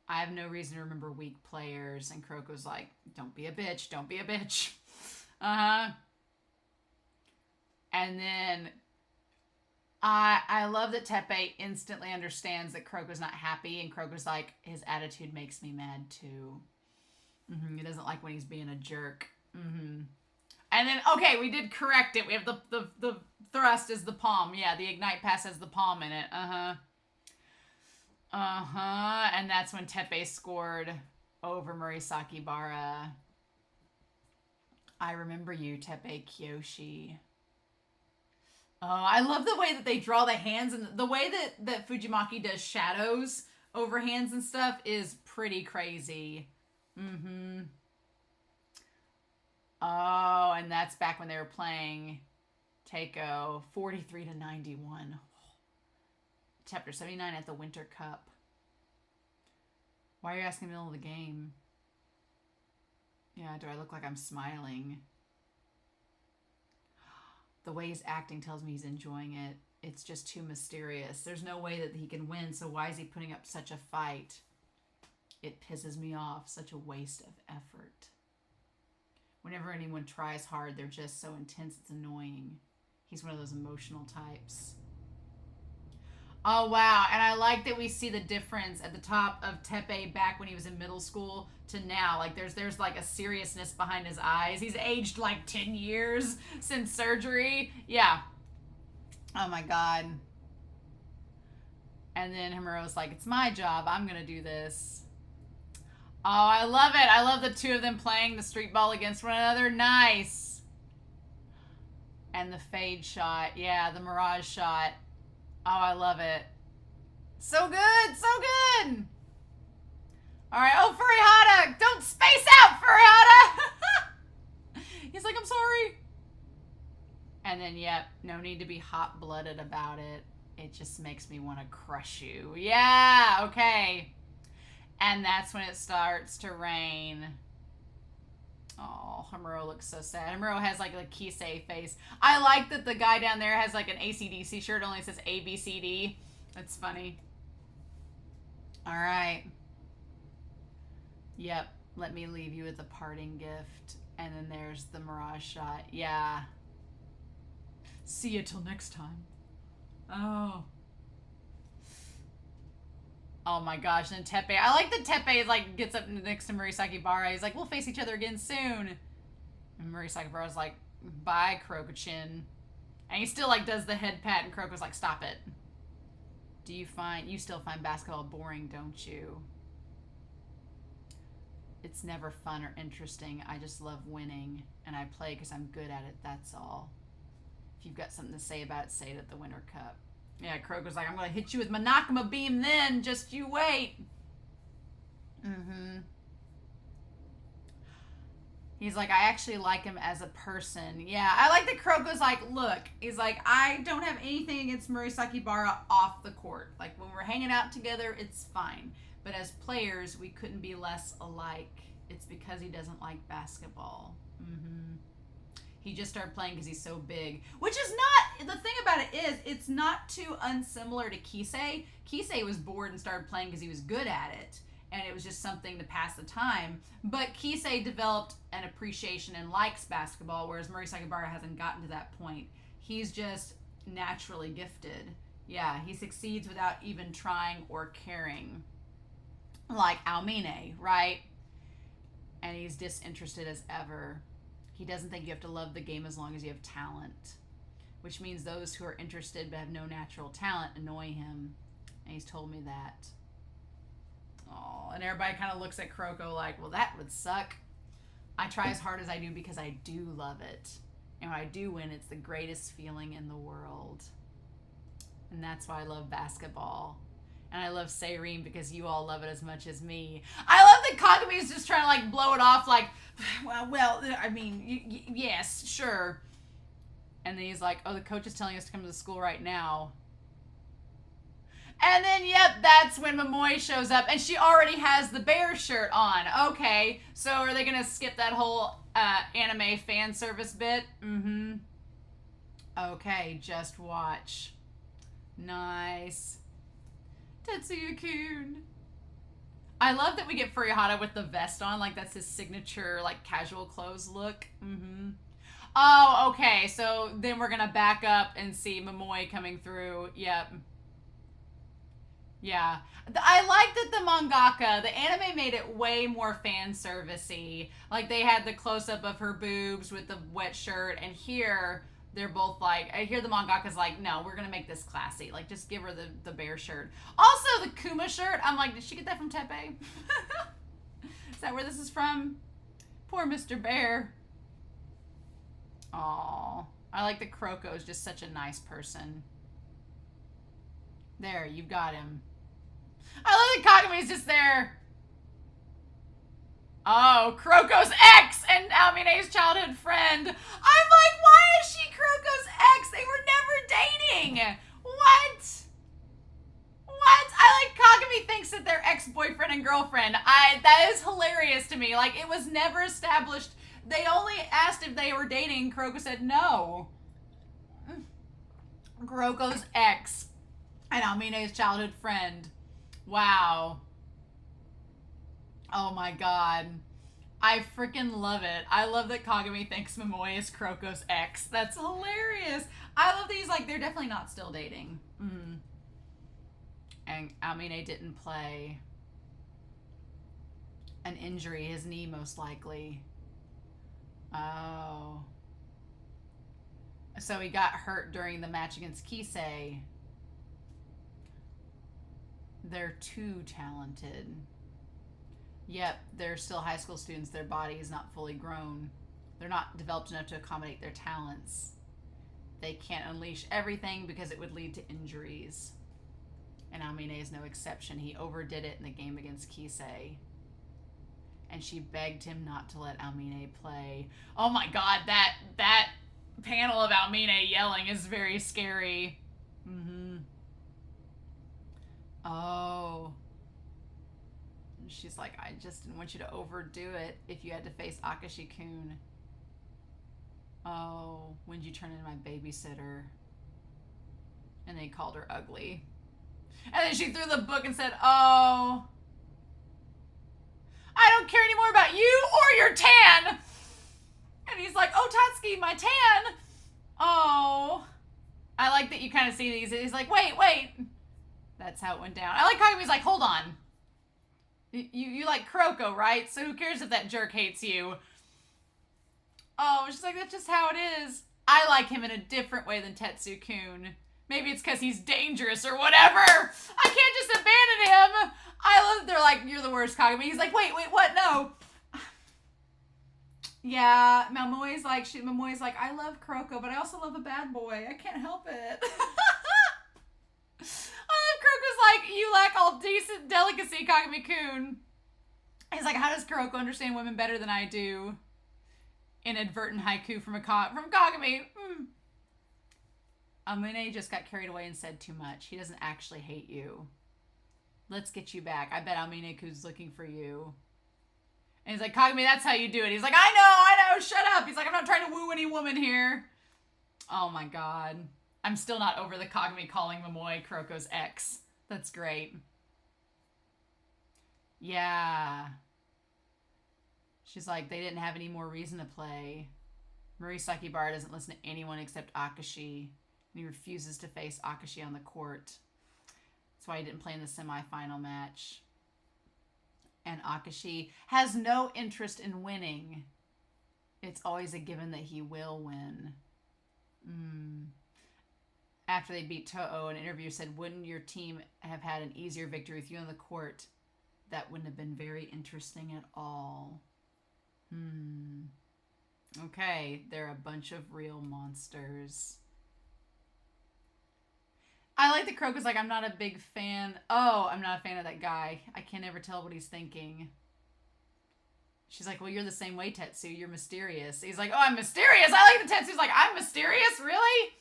Speaker 1: I have no reason to remember weak players. And Kuroko's like, don't be a bitch. Don't be a bitch. And then I love that Teppei instantly understands that Kuroko's not happy. And Kuroko's like, his attitude makes me mad too. He doesn't like when he's being a jerk. And then, okay, we did correct it. We have the thrust is the palm. Yeah, the ignite pass has the palm in it. And that's when Teppei scored over Murisakibara. I remember you, Teppei Kyoshi. Oh, I love the way that they draw the hands, and the way that Fujimaki does shadows over hands and stuff is pretty crazy. Oh, and that's back when they were playing Teiko 43-91. Chapter 79 at the Winter Cup. Why are you asking in the middle of the game? Yeah, do I look like I'm smiling? The way he's acting tells me he's enjoying it. It's just too mysterious. There's no way that he can win, so why is he putting up such a fight? It pisses me off. Such a waste of effort. Whenever anyone tries hard, they're just so intense, it's annoying. He's one of those emotional types. Oh, wow. And I like that we see the difference at the top of Teppei back when he was in middle school to now. Like, there's like a seriousness behind his eyes. He's aged like 10 years since surgery. Yeah. Oh, my God. And then Himuro's like, it's my job. I'm going to do this. Oh, I love it. I love the two of them playing the street ball against one another. Nice. And the fade shot. Yeah, the mirage shot. Oh, I love it. So good. So good. All right. Oh, Furihata. Don't space out, Furihata. He's like, I'm sorry. And then, yep, no need to be hot-blooded about it. It just makes me want to crush you. Yeah, okay. And that's when it starts to rain. Oh, Himuro looks so sad. Himuro has like a Kisei face. I like that the guy down there has like an AC/DC shirt, only says ABCD. That's funny. All right. Yep, let me leave you with a parting gift. And then there's the mirage shot. Yeah. See you till next time. Oh. Oh my gosh, and Teppei. I like that Teppei like gets up next to Murisakibara. He's like, we'll face each other again soon. And Murisakibara's like, bye, Kuroko-chin. And he still like does the head pat, and Kuroko's like, stop it. You still find basketball boring, don't you? It's never fun or interesting. I just love winning, and I play because I'm good at it, that's all. If you've got something to say about it, say it at the Winter Cup. Yeah, Kuroko's like, I'm going to hit you with my Nakama beam then. Just you wait. Mm-hmm. He's like, I actually like him as a person. Yeah, I like that Kuroko's like, look, he's like, I don't have anything against Murisakibara off the court. Like, when we're hanging out together, it's fine. But as players, we couldn't be less alike. It's because he doesn't like basketball. Mm-hmm. He just started playing because he's so big. Which is not, the thing about it is, it's not too unsimilar to Kisei. Kisei was bored and started playing because he was good at it. And it was just something to pass the time. But Kisei developed an appreciation and likes basketball, whereas Murisakibara hasn't gotten to that point. He's just naturally gifted. Yeah, he succeeds without even trying or caring. Like Aomine, right? And he's disinterested as ever. He doesn't think you have to love the game as long as you have talent. Which means those who are interested but have no natural talent annoy him. And he's told me that. Oh, and everybody kind of looks at Kuroko like, well, that would suck. I try as hard as I do because I do love it. And when I do win, it's the greatest feeling in the world. And that's why I love basketball. And I love Seiren because you all love it as much as me. I love that Kagami is just trying to like blow it off like, well, I mean, yes, sure. And then he's like, oh, the coach is telling us to come to the school right now. And then, yep, that's when Momoi shows up. And she already has the bear shirt on. Okay, so are they going to skip that whole anime fan service bit? Mm-hmm. Okay, just watch. Nice. Tetsuya-kun. I love that we get Furihata with the vest on. Like, that's his signature, like, casual clothes look. Mm-hmm. Oh, okay. So then we're going to back up and see Momoi coming through. Yep. Yeah. I like that the mangaka, the anime made it way more fan service-y. Like, they had the close-up of her boobs with the wet shirt, and here they're both like, I hear the mangaka's like, no, we're gonna make this classy. Like, just give her the bear shirt. Also, the Kuma shirt, I'm like, did she get that from Teppei? Is that where this is from? Poor Mr. Bear. Aww. I like that Kuroko is just such a nice person. There, you've got him. I love that Kagami's just there. Oh, Kuroko's ex and Aomine's childhood friend. I'm like, why is she Kuroko's ex? They were never dating. What? What? I like Kagami thinks that they're ex-boyfriend and girlfriend. That is hilarious to me. Like, it was never established. They only asked if they were dating. Kuroko said no. Kuroko's ex and Aomine's childhood friend. Wow. Oh my god. I freaking love it. I love that Kagami thinks Momoi is Kuroko's ex. That's hilarious. I love these, like, they're definitely not still dating. Mm. And Amine didn't play. An injury, his knee most likely. Oh. So he got hurt during the match against Kisei. They're too talented. Yep, they're still high school students. Their body is not fully grown. They're not developed enough to accommodate their talents. They can't unleash everything because it would lead to injuries. And Amine is no exception. He overdid it in the game against Kisei. And she begged him not to let Amine play. Oh my god, that panel of Amine yelling is very scary. Oh. She's like, I just didn't want you to overdo it if you had to face Akashi-kun. Oh, when'd you turn into my babysitter? And they called her ugly. And then she threw the book and said, oh, I don't care anymore about you or your tan. And he's like, oh, Tatsuki, my tan. Oh. I like that you kind of see these. He's like, wait. That's how it went down. I like how he's like, hold on. You like Kuroko, right? So who cares if that jerk hates you? Oh, she's like, that's just how it is. I like him in a different way than Tetsu-kun. Maybe it's because he's dangerous or whatever. I can't just abandon him. I love, they're like, you're the worst, Kagami. He's like, wait, what? No. Yeah, Momoe's like, I love Kuroko, but I also love a bad boy. I can't help it. I love Kuroko's like, you lack all decent delicacy, Kagami-kun. He's like, how does Kuroko understand women better than I do? Inadvertent haiku from Kagami. Amine just got carried away and said too much. He doesn't actually hate you. Let's get you back. I bet Amine-kun's looking for you. And he's like, Kagami, that's how you do it. He's like, I know, shut up. He's like, I'm not trying to woo any woman here. Oh my god. I'm still not over the Kagami calling Momoe Kuroko's ex. That's great. Yeah. She's like, they didn't have any more reason to play. Murisakibara doesn't listen to anyone except Akashi. And he refuses to face Akashi on the court. That's why he didn't play in the semifinal match. And Akashi has no interest in winning. It's always a given that he will win. After they beat Toho, an interviewer said, wouldn't your team have had an easier victory with you on the court? That wouldn't have been very interesting at all. Okay, they're a bunch of real monsters. I like that Kuroko's like, I'm not a big fan. Oh, I'm not a fan of that guy. I can never tell what he's thinking. She's like, well, you're the same way, Tetsu. You're mysterious. He's like, oh, I'm mysterious. I like the Tetsu's like, I'm mysterious? Really?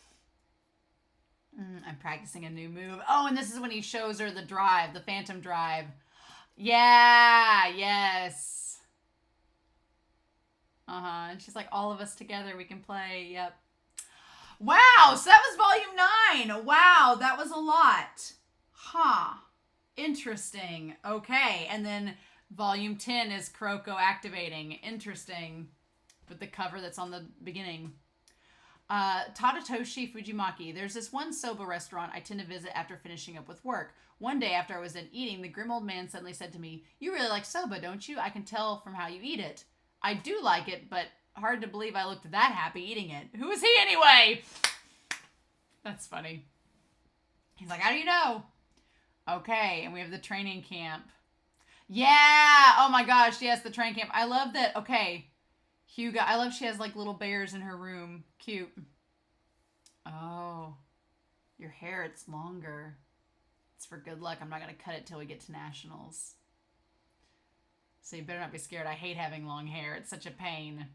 Speaker 1: I'm practicing a new move. Oh, and this is when he shows her the drive, the phantom drive. Yeah, yes. And she's like, all of us together, we can play. Yep. Wow, so that was volume 9. Wow, that was a lot. Huh. Interesting. Okay, and then volume 10 is Kuroko activating. Interesting. With the cover that's on the beginning. Tadatoshi Fujimaki. There's this one soba restaurant I tend to visit after finishing up with work. One day after I was done eating, the grim old man suddenly said to me, you really like soba, don't you? I can tell from how you eat it. I do like it, but hard to believe I looked that happy eating it. Who is he anyway? That's funny. He's like, how do you know? Okay, and we have the training camp. Yeah! Oh my gosh, yes, the training camp. I love that. Okay. Hyuga, I love she has like little bears in her room. Cute. Oh. Your hair, it's longer. It's for good luck. I'm not going to cut it till we get to nationals. So you better not be scared. I hate having long hair. It's such a pain.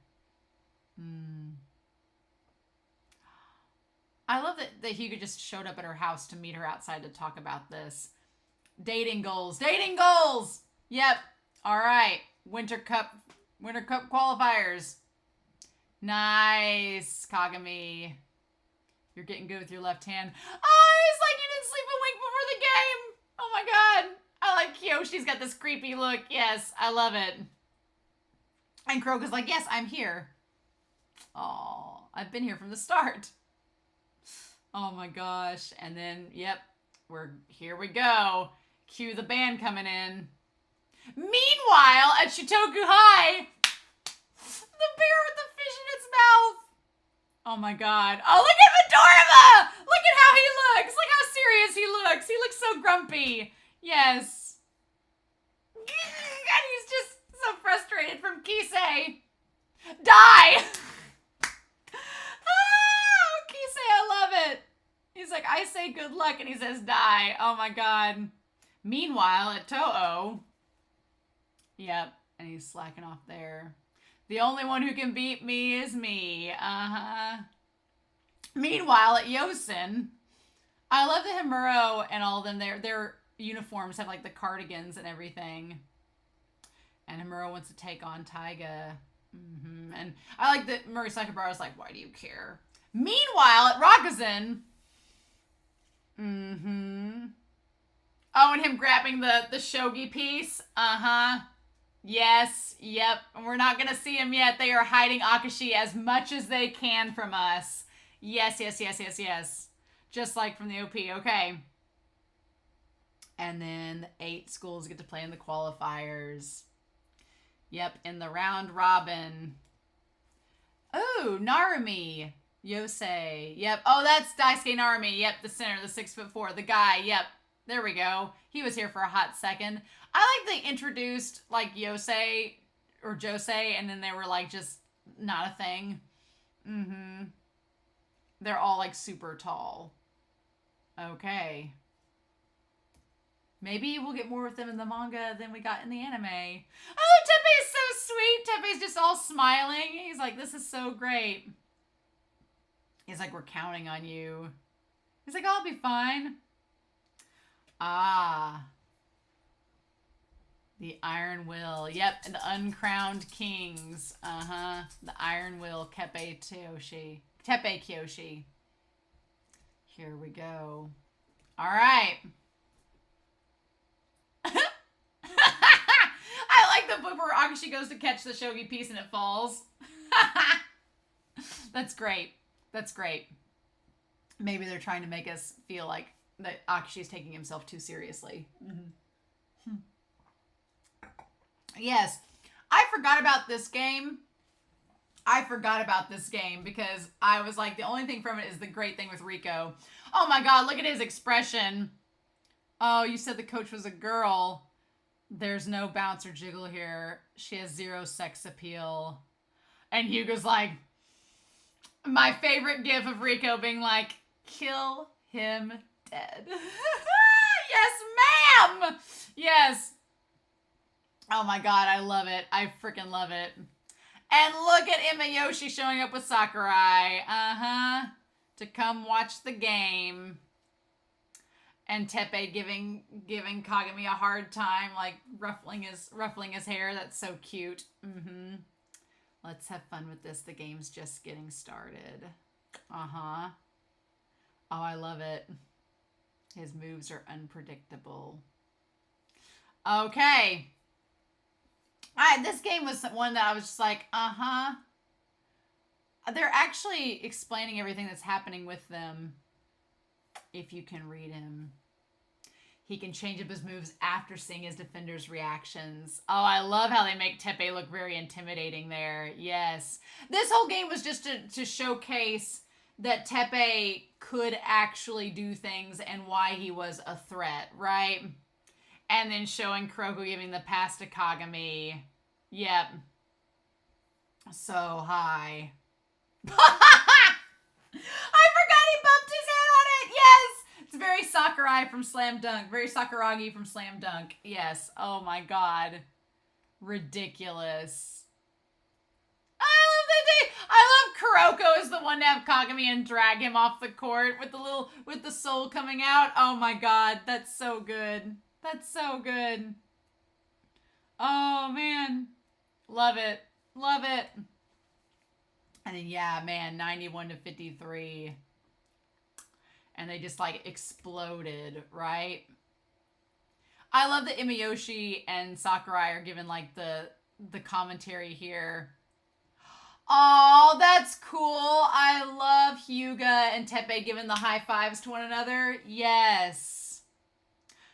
Speaker 1: I love that Hyuga just showed up at her house to meet her outside to talk about this. Dating goals. Dating goals! Yep. All right. Winter Cup qualifiers. Nice, Kagami. You're getting good with your left hand. Oh, it's like you didn't sleep a week before the game. Oh my god. I like Kyoshi's got this creepy look. Yes, I love it. And Kuroko's like, yes, I'm here. Oh, I've been here from the start. Oh my gosh. And then, yep, Here we go. Cue the band coming in. Meanwhile, at Shutoku High, the bear with the fish in its mouth. Oh my god. Oh, look at Midorima! Look at how he looks. Look how serious he looks. He looks so grumpy. Yes. And he's just so frustrated from Kisei. Die! Kisei, I love it. He's like, I say good luck, and he says die. Oh my god. Meanwhile, at Toho. Yep, and he's slacking off there. The only one who can beat me is me. Meanwhile, at Yosen, I love the Himuro and all of them. Their uniforms have like the cardigans and everything. And Himuro wants to take on Taiga. And I like that Murisakibara is like, why do you care? Meanwhile, at Rakuten. Oh, and him grabbing the shogi piece. Yes, yep. We're not going to see him yet. They are hiding Akashi as much as they can from us. Yes. Just like from the OP. Okay. And then the 8 schools get to play in the qualifiers. Yep, in the round robin. Oh, Narumi. Yosei. Yep. Oh, that's Daisuke Narumi. Yep, the center, the 6'4", the guy. Yep. There we go. He was here for a hot second. I like they introduced like Yosei or Josei, and then they were like just not a thing. They're all like super tall. Okay. Maybe we'll get more with them in the manga than we got in the anime. Oh, Teppei is so sweet. Teppei's just all smiling. He's like, this is so great. He's like, we're counting on you. He's like, I'll be fine. Ah. The Iron Will. Yep, and the Uncrowned Kings. The Iron Will, Teppei Kyoshi. Here we go. All right. I like the book where Akashi goes to catch the shogi piece and it falls. That's great. That's great. Maybe they're trying to make us feel like that Akashi is taking himself too seriously. Yes. I forgot about this game. Because I was like, the only thing from it is the great thing with Rico. Oh my god, look at his expression. Oh, you said the coach was a girl. There's no bounce or jiggle here. She has 0 sex appeal. And Hugo's like, my favorite gif of Rico being like, kill him dead. Yes, ma'am! Yes. Oh my god, I love it. I freaking love it. And look at Imayoshi showing up with Sakurai. To come watch the game. And Teppei giving Kagami a hard time, like ruffling his hair. That's so cute. Let's have fun with this. The game's just getting started. Oh, I love it. His moves are unpredictable. Okay. Alright, this game was one that I was just like, They're actually explaining everything that's happening with them. If you can read him. He can change up his moves after seeing his defender's reactions. Oh, I love how they make Teppei look very intimidating there. Yes. This whole game was just to showcase that Teppei could actually do things and why he was a threat, right? And then showing Kuroko giving the pass to Kagami. Yep. So high. I forgot he bumped his head on it. Yes. It's very Sakurai from Slam Dunk. Very Sakuragi from Slam Dunk. Yes. Oh my god. Ridiculous. I love Kuroko is the one to have Kagami and drag him off the court with the soul coming out. Oh my god. That's so good. That's so good. Oh man. Love it. Love it. And then, yeah, man, 91-53. And they just, like, exploded, right? I love that Imayoshi and Sakurai are given, like, the commentary here. Oh, that's cool. I love Hyuga and Teppei giving the high fives to one another. Yes.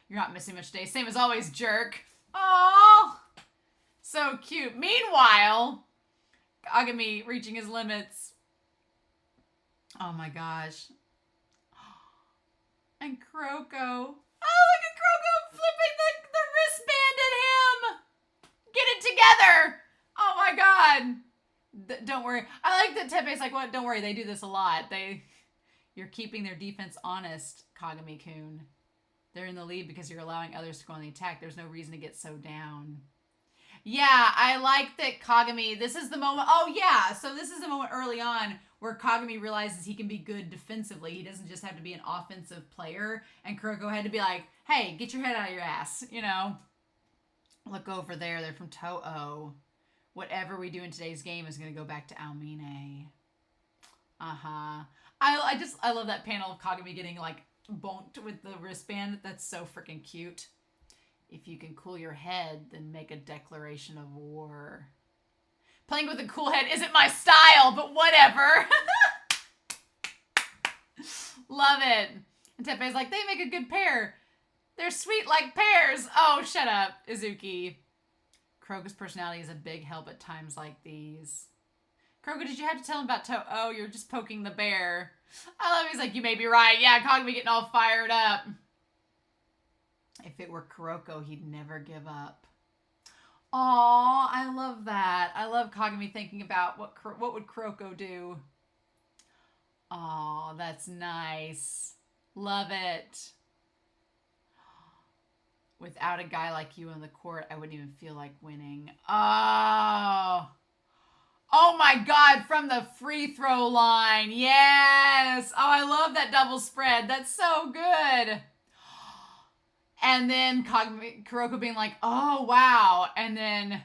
Speaker 1: You're not missing much today. Same as always, jerk. Oh, so cute. Meanwhile, Kagami reaching his limits. Oh my gosh. And Kuroko. Oh, look at Kuroko flipping the wristband at him. Get it together. Oh my god. Don't worry. I like that Teppei's like, what? Don't worry. They do this a lot. You're keeping their defense honest, Kagami-kun. They're in the lead because you're allowing others to go on the attack. There's no reason to get so down. Yeah, I like that Kagami, this is the moment. Oh, yeah. So this is the moment early on where Kagami realizes he can be good defensively. He doesn't just have to be an offensive player. And Kuroko had to be like, hey, get your head out of your ass. You know, look over there. They're from Toho. Whatever we do in today's game is going to go back to Almine. Uh-huh. I love that panel of Kagami getting, like, bonked with the wristband. That's so freaking cute. If you can cool your head, then make a declaration of war. Playing with a cool head isn't my style, but whatever. Love it. And Teppei's like, they make a good pair. They're sweet like pears. Oh, shut up, Izuki. Kuroko's personality is a big help at times like these. Kuroko, did you have to tell him about Oh, you're just poking the bear. I love it. He's like, you may be right. Yeah, Kagami getting all fired up. If it were Kuroko, he'd never give up. Aw, I love that. I love Kagami thinking about what would Kuroko do. Aw, that's nice. Love it. Without a guy like you on the court, I wouldn't even feel like winning. Oh. Oh my god, from the free throw line. Yes. Oh, I love that double spread. That's so good. And then Kuroko being like, oh, wow. And then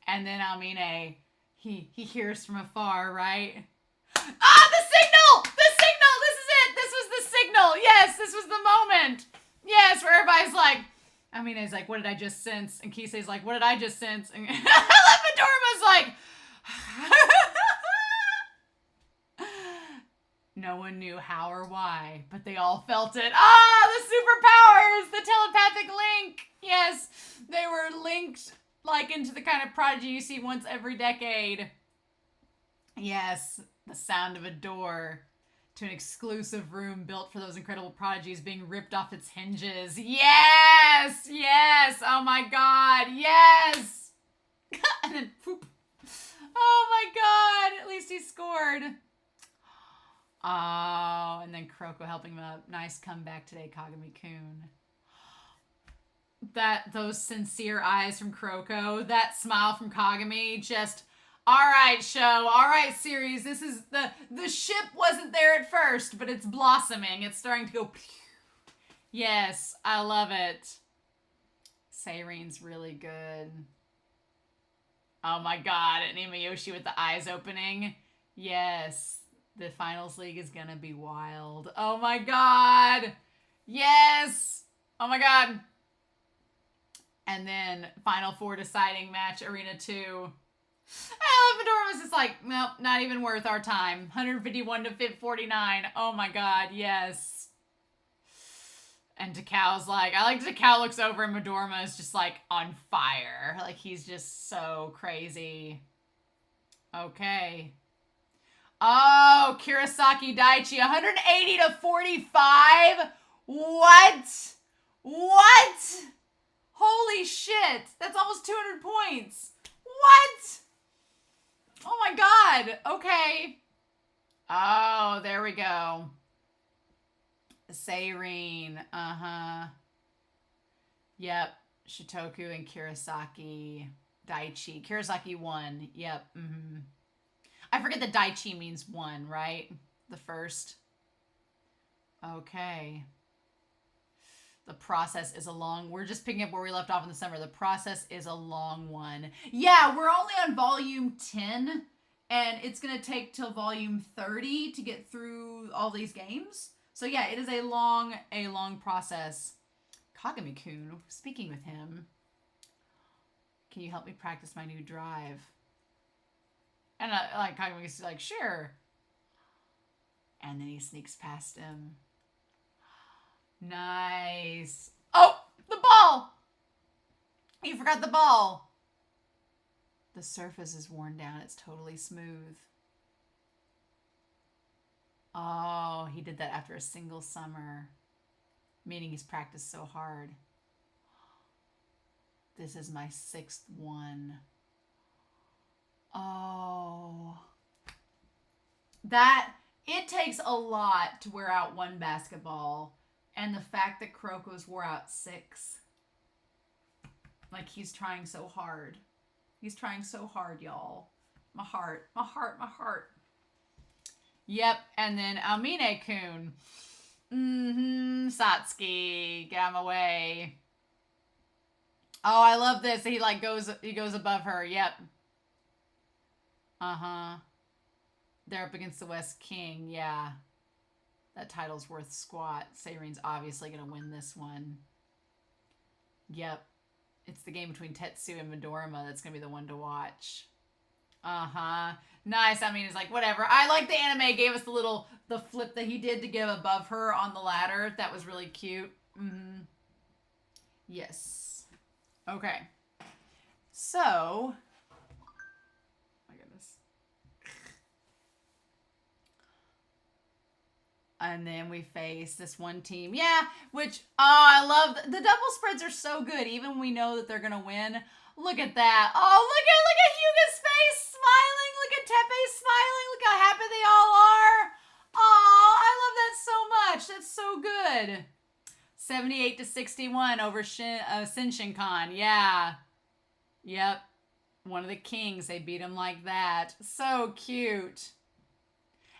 Speaker 1: Almine, he hears from afar, right? Ah, the signal! The signal! This is it! This was the signal! Yes, this was the moment! Yes, where everybody's like, Almine's like, what did I just sense? And Kisei's like, what did I just sense? And Midorima's like, no one knew how or why, but they all felt it. Ah, the superpowers! The telepathic link! Yes, they were linked like into the kind of prodigy you see once every decade. Yes, the sound of a door to an exclusive room built for those incredible prodigies being ripped off its hinges. Yes! Yes! Oh my god! Yes! And then, whoop. Oh my god! At least he scored. Oh, and then Kuroko helping him up. Nice comeback today, Kagami-kun. Those sincere eyes from Kuroko, that smile from Kagami, just, all right, show, all right, series. This is the ship wasn't there at first, but it's blossoming. It's starting to go. Yes, I love it. Seiren's really good. Oh my god, and Imayoshi with the eyes opening. Yes. The finals league is gonna be wild. Oh my god! Yes! Oh my god! And then Final Four deciding match, Arena 2. I love Midorima's just like, nope, not even worth our time. 151 to 49. Oh my god, yes. And Takau's like, I like Takao looks over and Midorima is just like on fire. Like he's just so crazy. Okay. Oh, Kurosaki Daichi, 180 to 45? What? What? Holy shit. That's almost 200 points. What? Oh my god. Okay. Oh, there we go. Seiren. Uh-huh. Yep. Shutoku and Kurosaki Daichi. Kurosaki won. Yep. Mm-hmm. I forget that Daichi means one, right? The first. Okay. The process is a long... We're just picking up where we left off in the summer. The process is a long one. Yeah, we're only on volume 10. And it's going to take till volume 30 to get through all these games. So yeah, it is a long process. Kagami-kun, speaking with him. Can you help me practice my new drive? And like Kagami's like, sure. And then he sneaks past him. Nice. Oh, the ball! You forgot the ball. The surface is worn down. It's totally smooth. Oh, he did that after a single summer. Meaning he's practiced so hard. This is my 6th one. Oh. It takes a lot to wear out one basketball. And the fact that Kuroko's wore out 6. Like, he's trying so hard. He's trying so hard, y'all. My heart. Yep, and then Amine-kun. Satsuki, get out of my way. Oh, I love this. He goes above her. Yep. They're up against the West King. Yeah. That title's worth squat. Seiren's obviously going to win this one. Yep. It's the game between Tetsu and Midorima that's going to be the one to watch. Nice. I mean, it's like, whatever. I like the anime gave us the flip that he did to give above her on the ladder. That was really cute. Yes. Okay. So, my goodness. And then we face this one team. Yeah, which, I love, the double spreads are so good, even when we know that they're going to win. Look at that. Oh, look at Hyuga's face smiling. Look at Teppei smiling. Look how happy they all are. Oh, I love that so much. That's so good. 78-61 over Senshin-kan. Yeah. Yep. One of the kings. They beat him like that. So cute.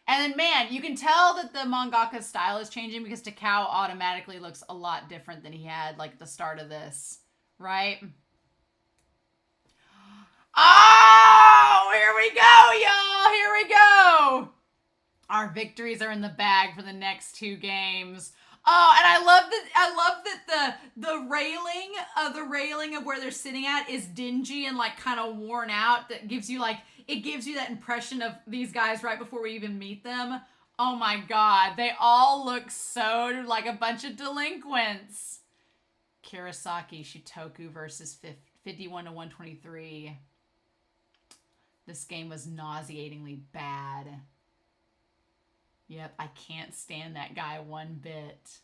Speaker 1: And then, man, you can tell that the mangaka's style is changing because Takao automatically looks a lot different than he had, like, at the start of this. Right? Oh, here we go, y'all. Here we go. Our victories are in the bag for the next 2 games. Oh, and I love that the railing of where they're sitting at is dingy and like kind of worn out. That gives you that impression of these guys right before we even meet them. Oh my God, they all look so like a bunch of delinquents. Kurosaki Shutoku versus 51-123. This game was nauseatingly bad. Yep, I can't stand that guy one bit.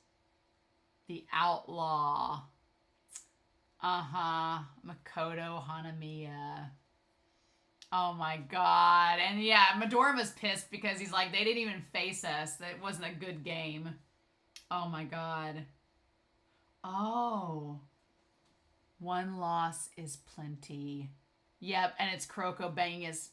Speaker 1: The outlaw. Makoto Hanamiya. Oh my God. And yeah, Midorima's pissed because he's like, they didn't even face us. That wasn't a good game. Oh my God. Oh. One loss is plenty. Yep, and it's Kuroko banging his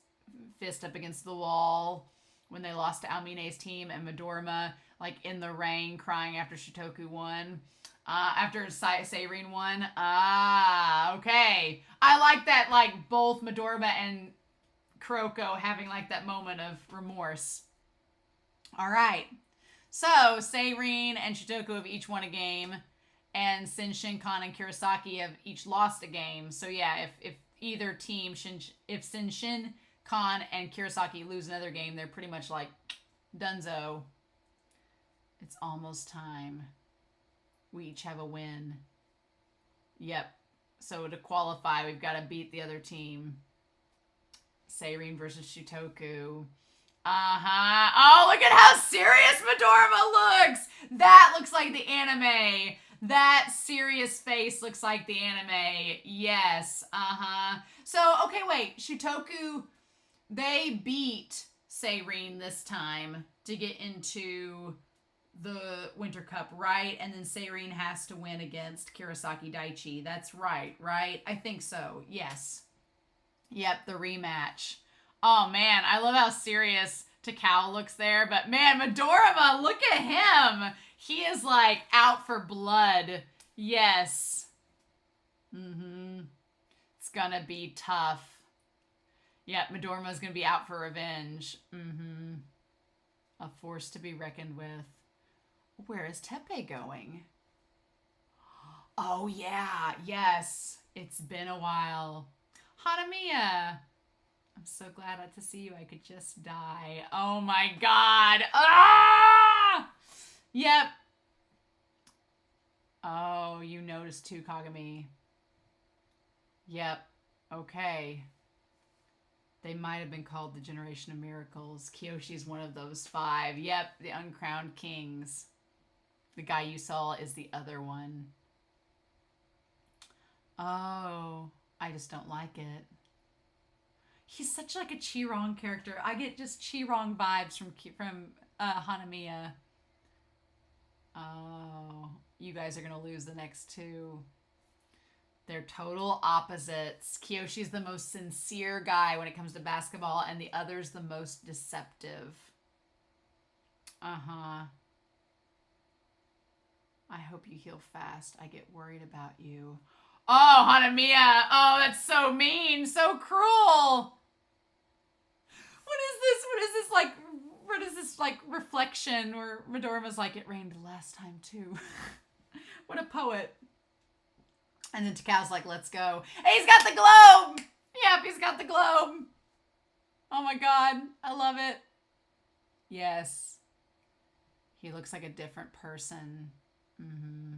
Speaker 1: fist up against the wall when they lost to Almine's team, and Midorima, like, in the rain crying after Shutoku won. After Seiren won. Okay. I like that, like, both Midorima and Kuroko having, like, that moment of remorse. All right. So, Seiren and Shutoku have each won a game, and Senshin-kan and Kurosaki have each lost a game. So, yeah, if either team, if Senshin-kan and Kurosaki lose another game, they're pretty much like dunzo. It's almost time. We each have a win. Yep. So to qualify, we've got to beat the other team. Seiren versus Shutoku. Oh, look at how serious Midorima looks. That looks like the anime. That serious face looks like the anime. Yes. So, okay, wait. Shutoku, they beat Seiren this time to get into the Winter Cup, right? And then Seiren has to win against Kurosaki Daichi. That's right? I think so. Yes. Yep, the rematch. Oh, man. I love how serious Takao looks there. But, man, Midorima, look at him. He is, like, out for blood. Yes. It's gonna be tough. Yeah, Midorima's gonna be out for revenge. A force to be reckoned with. Where is Teppei going? Oh, yeah. Yes. It's been a while. Hanamiya. I'm so glad to see you. I could just die. Oh, my God. Ah! Yep. Oh, you noticed too, Kagami. Yep. Okay. They might have been called the Generation of Miracles. Kyoshi's one of those 5. Yep, the Uncrowned Kings. The guy you saw is the other one. Oh, I just don't like it. He's such like a Chi-Rong character. I get just Chi-Rong vibes from Hanamiya. Oh, you guys are going to lose the next 2. They're total opposites. Kyoshi's the most sincere guy when it comes to basketball, and the other's the most deceptive. Uh-huh. I hope you heal fast. I get worried about you. Oh, Hanamiya. Oh, that's so mean. So cruel. What is this? What is this like reflection where Midorima's like, it rained last time too. What a poet. And then Takao's like, let's go. Hey, he's got the globe. Yep, he's got the globe. Oh my God. I love it. Yes. He looks like a different person. Mm-hmm.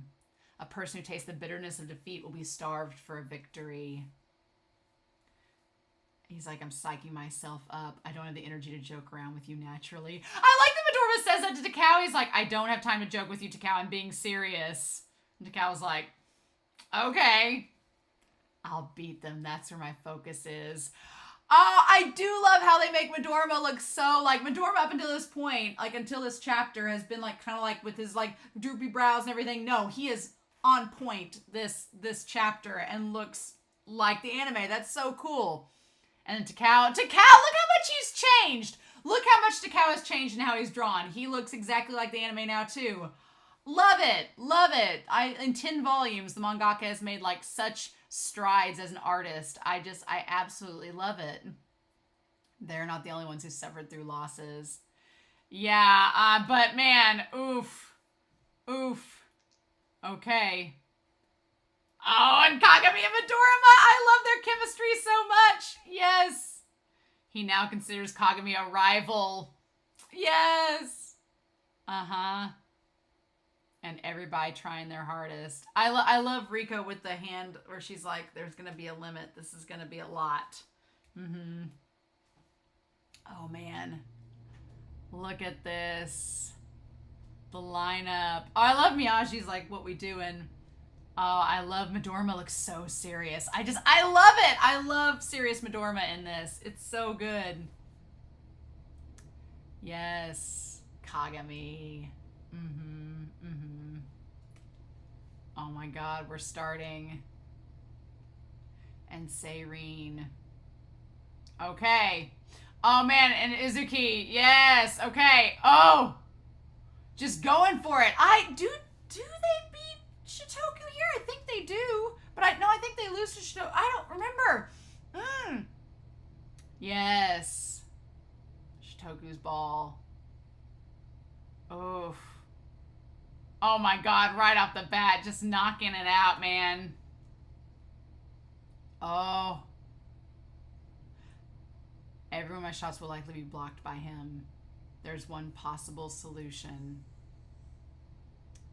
Speaker 1: A person who tastes the bitterness of defeat will be starved for a victory. He's like, I'm psyching myself up. I don't have the energy to joke around with you naturally. I like that Midorima says that to Takao. He's like, I don't have time to joke with you, Takao. I'm being serious. And Takao's like, okay. I'll beat them. That's where my focus is. I do love how they make Midorima look so, like, Midorima up until this point, like, until this chapter has been, like, kind of like with his, like, droopy brows and everything. No, he is on point this chapter and looks like the anime. That's so cool. And then Takao, look how much he's changed. Look how much Takao has changed and how he's drawn. He looks exactly like the anime now, too. Love it. Love it. In 10 volumes, the mangaka has made, like, such strides as an artist. I absolutely love it. They're not the only ones who suffered through losses. Yeah, but man, oof. Okay. Oh, and Kagami and Midorima, I love their chemistry so much. Yes. He now considers Kagami a rival. Yes. Uh-huh. And everybody trying their hardest. I love Riko with the hand where she's like, there's going to be a limit. This is going to be a lot. Mm-hmm. Oh, man. Look at this. The lineup. Oh, I love Miyagi's like, what we doing? Oh, I love Midorima looks so serious. I love it. I love serious Midorima in this. It's so good. Yes. Kagami. Mm-hmm. Mm-hmm. Oh my God, we're starting. And Seiren. Okay. Oh man, and Izuki. Yes. Okay. Oh. Just going for it. Do they beat Shutoku here? I think they do. But I think they lose to Shutoku. I don't remember. Yes. Shutoku's ball. Oof. Oh my God, right off the bat, just knocking it out, man. Oh. Every one of my shots will likely be blocked by him. There's one possible solution.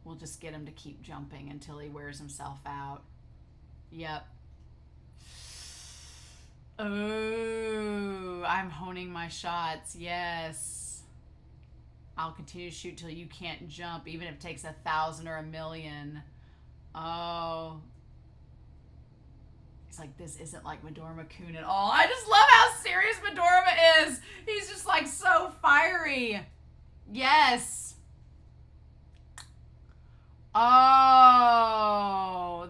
Speaker 1: We'll just get him to keep jumping until he wears himself out. Yep. Oh, I'm honing my shots. Yes. I'll continue to shoot till you can't jump, even if it takes 1,000 or 1,000,000. Oh. It's like, this isn't like Midorima-kun at all. I just love how serious Midorima is. He's just like so fiery. Yes. Oh,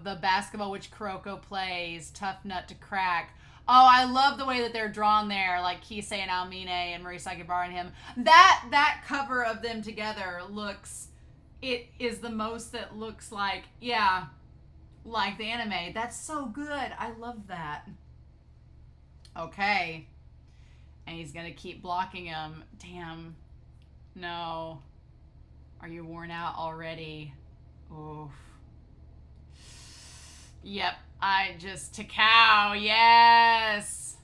Speaker 1: the basketball which Kuroko plays. Tough nut to crack. Oh, I love the way that they're drawn there, like Kisei and Almine and Murisakibara and him. That cover of them together looks, it is the most that looks like, yeah, like the anime. That's so good. I love that. Okay. And he's going to keep blocking him. Damn. No. Are you worn out already? Oof. Yep. Takao, yes.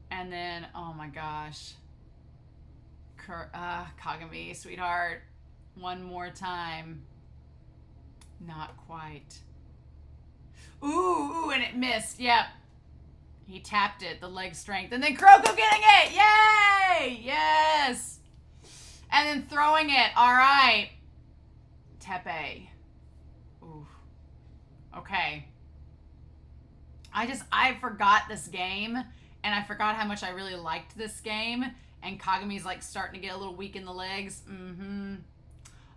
Speaker 1: And then, oh my gosh. Kagami, sweetheart. One more time. Not quite. Ooh, and it missed. Yep. He tapped it, the leg strength. And then Kuroko getting it. Yay! Yes! And then throwing it. All right. Tepe. Ooh. Okay. I forgot this game. And I forgot how much I really liked this game. And Kagami's like starting to get a little weak in the legs. Mm-hmm.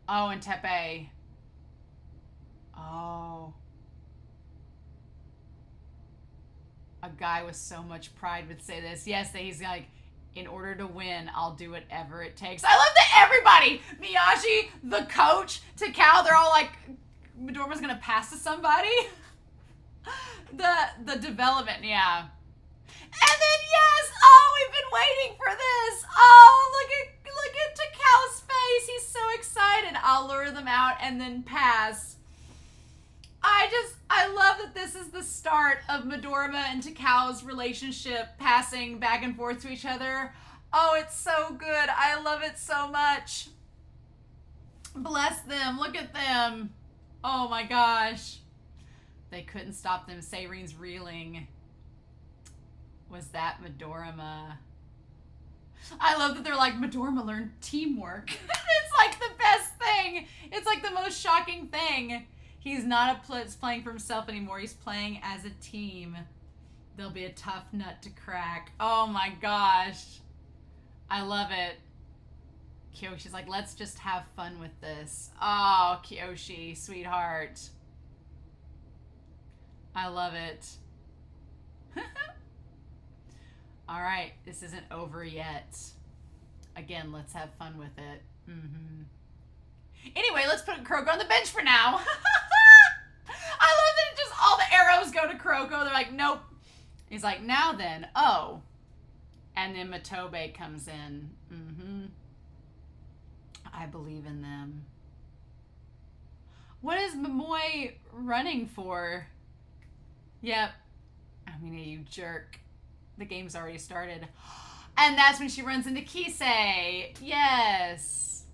Speaker 1: Oh, and Tepe. Oh. A guy with so much pride would say this. Yes, that he's like, in order to win, I'll do whatever it takes. I love that everybody, Miyagi, the coach, Takao, they're all like, Midorima's gonna pass to somebody. The development, yeah. And then yes, oh, we've been waiting for this. Oh, look at Takao's face. He's so excited. I'll lure them out and then pass. I love that this is the start of Midorima and Takao's relationship, passing back and forth to each other. Oh, it's so good. I love it so much. Bless them. Look at them. Oh my gosh. They couldn't stop them. Seiren's reeling. Was that Midorima? I love that they're like, Midorima learned teamwork. It's like the best thing. It's like the most shocking thing. He's not playing for himself anymore. He's playing as a team. They'll be a tough nut to crack. Oh my gosh. I love it. Kyoshi's like, let's just have fun with this. Oh, Kyoshi, sweetheart. I love it. All right, this isn't over yet. Again, let's have fun with it. Mm-hmm. Anyway, let's put Kuroko on the bench for now. I love that it just all the arrows go to Kuroko. They're like, nope. He's like, now then, oh. And then Matobe comes in. Mm-hmm. I believe in them. What is Momoe running for? Yep. I mean, you jerk. The game's already started. And that's when she runs into Kisei. Yes.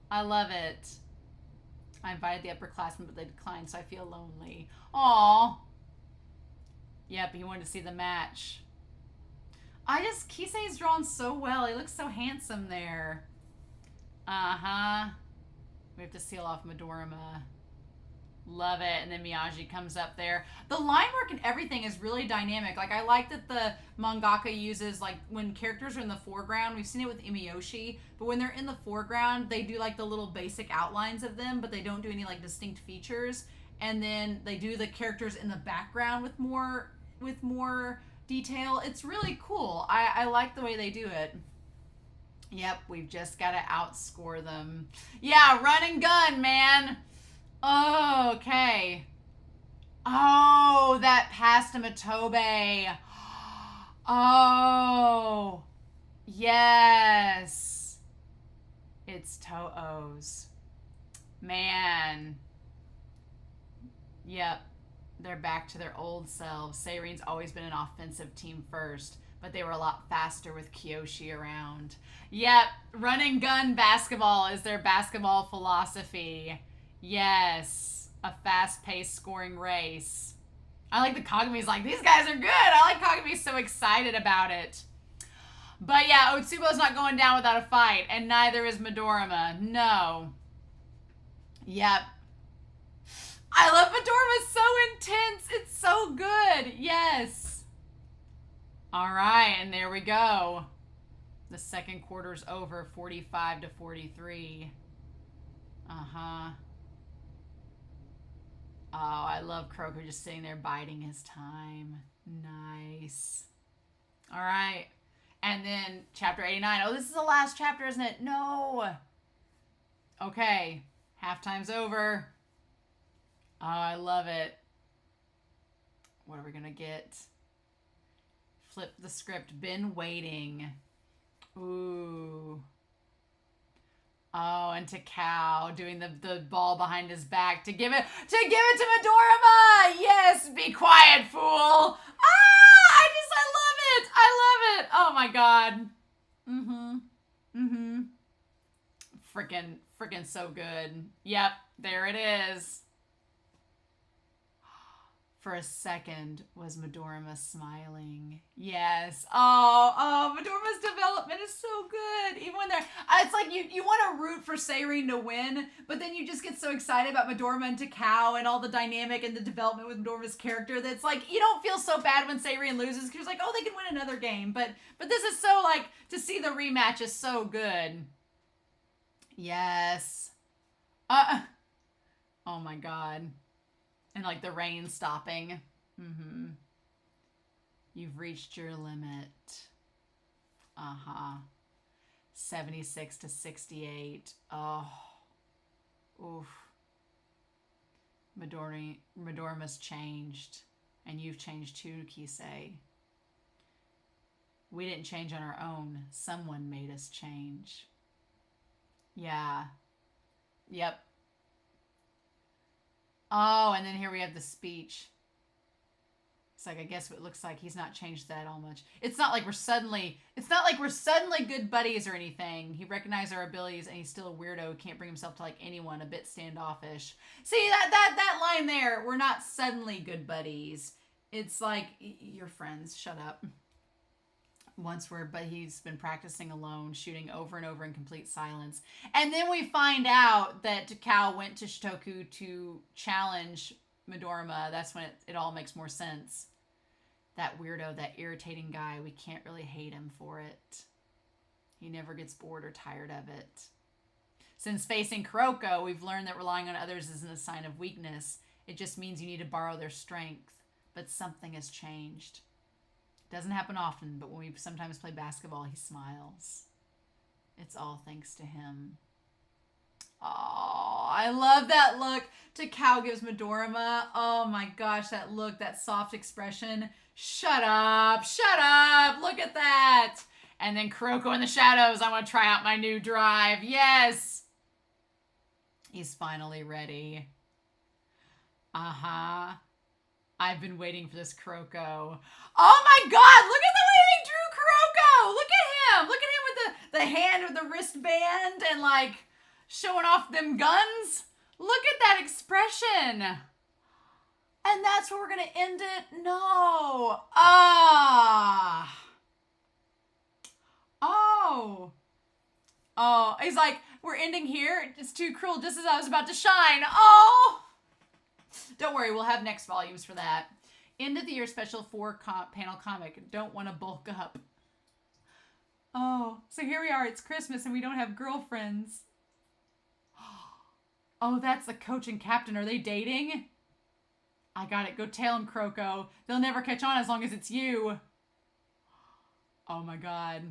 Speaker 1: I love it. I invited the upperclassmen, but they declined, so I feel lonely. Aww. Yep, he wanted to see the match. Kisei's drawn so well. He looks so handsome there. Uh-huh. We have to seal off Midorima. Love it. And then Miyagi comes up there. The line work and everything is really dynamic. Like, I like that the mangaka uses, like, when characters are in the foreground, we've seen it with Imiyoshi, but when they're in the foreground, they do, like, the little basic outlines of them, but they don't do any, like, distinct features. And then they do the characters in the background with more detail. It's really cool. I like the way they do it. Yep, we've just got to outscore them. Yeah, run and gun, man. Oh, okay. Oh, that pass to Matobe. Oh, yes. It's To'o's. Man. Yep. They're back to their old selves. Seiren's always been an offensive team first, but they were a lot faster with Kyoshi around. Yep. Run and gun basketball is their basketball philosophy. Yes, a fast-paced scoring race. I like the Kagami's like, these guys are good. I like Kagami's so excited about it. But yeah, Otsubo's not going down without a fight, and neither is Midorima. No. Yep. I love Midorima. So intense. It's so good. Yes. All right, and there we go. The second quarter's over, 45-43. Uh-huh. Oh, I love Kuroko just sitting there biding his time. Nice. All right. And then chapter 89. Oh, this is the last chapter, isn't it? No. Okay. Halftime's over. Oh, I love it. What are we going to get? Flip the script. Been waiting. Ooh. Oh, and Takao doing the ball behind his back to give it to Midorima. Yes, be quiet, fool. I love it. I love it. Oh my god. Mm-hmm. Mm-hmm. Freaking so good. Yep. There it is. For a second, was Midorima smiling? Yes. Oh, Midorima's development is so good. Even when they're, it's like you want to root for Seiren to win, but then you just get so excited about Midorima and Takao and all the dynamic and the development with Midorima's character that's like, you don't feel so bad when Seiren loses because you're like, oh, they can win another game. But this is so like, to see the rematch is so good. Yes. Oh my God. And like the rain stopping. Mm-hmm. You've reached your limit. 76 to 68. Oh. Oof. Midorima's changed. And you've changed too, Kisei. We didn't change on our own. Someone made us change. Yeah. Yep. Oh, and then here we have the speech. It's like, I guess it looks like he's not changed that all much. It's not like we're suddenly good buddies or anything. He recognized our abilities and he's still a weirdo who can't bring himself to like anyone, a bit standoffish. See, that line there, we're not suddenly good buddies. It's like, you're friends, shut up. But he's been practicing alone, shooting over and over in complete silence. And then we find out that Takao went to Shutoku to challenge Midorima. That's when it all makes more sense. That weirdo, that irritating guy, we can't really hate him for it. He never gets bored or tired of it. Since facing Kuroko, we've learned that relying on others isn't a sign of weakness. It just means you need to borrow their strength. But something has changed. Doesn't happen often, but when we sometimes play basketball, he smiles. It's all thanks to him. Oh, I love that look Takao gives Midorima. Oh my gosh, that look, that soft expression. Shut up, look at that. And then Kuroko in the shadows, I want to try out my new drive. Yes. He's finally ready. I've been waiting for this, Kuroko. Oh my God! Look at the way they drew Kuroko! Look at him! Look at him with the hand with the wristband and like showing off them guns. Look at that expression. And that's where we're gonna end it? No. Oh. He's like, we're ending here. It's too cruel just as I was about to shine. Oh! Don't worry, we'll have next volumes for that. End of the year special 4-panel comic. Don't want to bulk up. Oh, so here we are. It's Christmas and we don't have girlfriends. Oh, that's the coach and captain. Are they dating? I got it. Go tell him, Kuroko. They'll never catch on as long as it's you. Oh my God.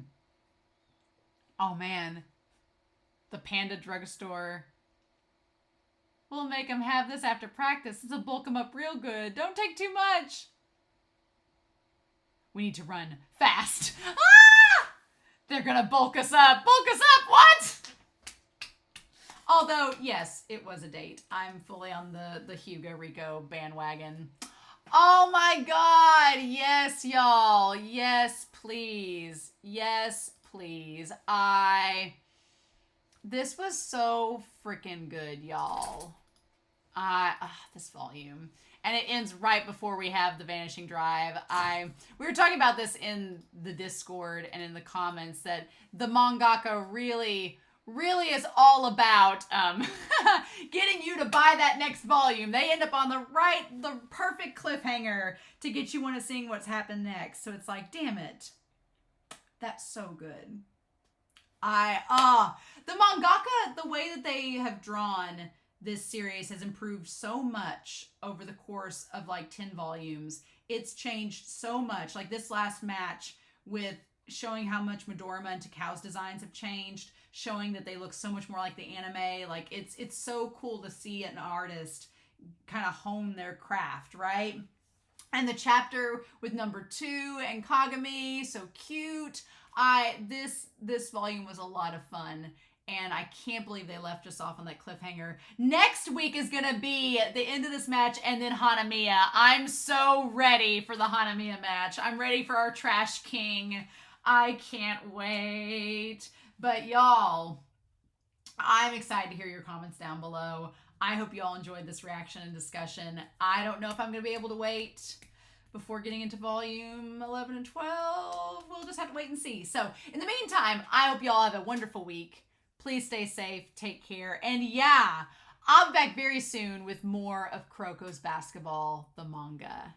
Speaker 1: Oh man. The panda drugstore. We'll make him have this after practice. This'll bulk him up real good. Don't take too much. We need to run fast. Ah! They're gonna bulk us up. Bulk us up, what? Although, yes, it was a date. I'm fully on the Hugo Rico bandwagon. Oh my God. Yes, y'all. Yes, please. Yes, please. This was so freaking good, y'all. This volume. And it ends right before we have the Vanishing Drive. We were talking about this in the Discord and in the comments that the mangaka really is all about getting you to buy that next volume. They end up on the perfect cliffhanger to get you want to see what's happened next. So it's like, damn it. That's so good. The mangaka, the way that they have drawn this series has improved so much over the course of like 10 volumes. It's changed so much. Like this last match with showing how much Midorima and Takao's designs have changed, showing that they look so much more like the anime. Like it's so cool to see an artist kind of hone their craft, right? And the chapter with number 2 and Kagami, so cute. This volume was a lot of fun, and I can't believe they left us off on that cliffhanger. Next week is gonna be the end of this match and then Hanamiya. I'm so ready for the Hanamiya match. I'm ready for our Trash King. I can't wait. But y'all, I'm excited to hear your comments down below. I hope you all enjoyed this reaction and discussion. I don't know if I'm going to be able to wait before getting into volume 11 and 12. We'll just have to wait and see. So in the meantime, I hope you all have a wonderful week. Please stay safe, take care, and yeah, I'll be back very soon with more of Kuroko's Basketball, the manga.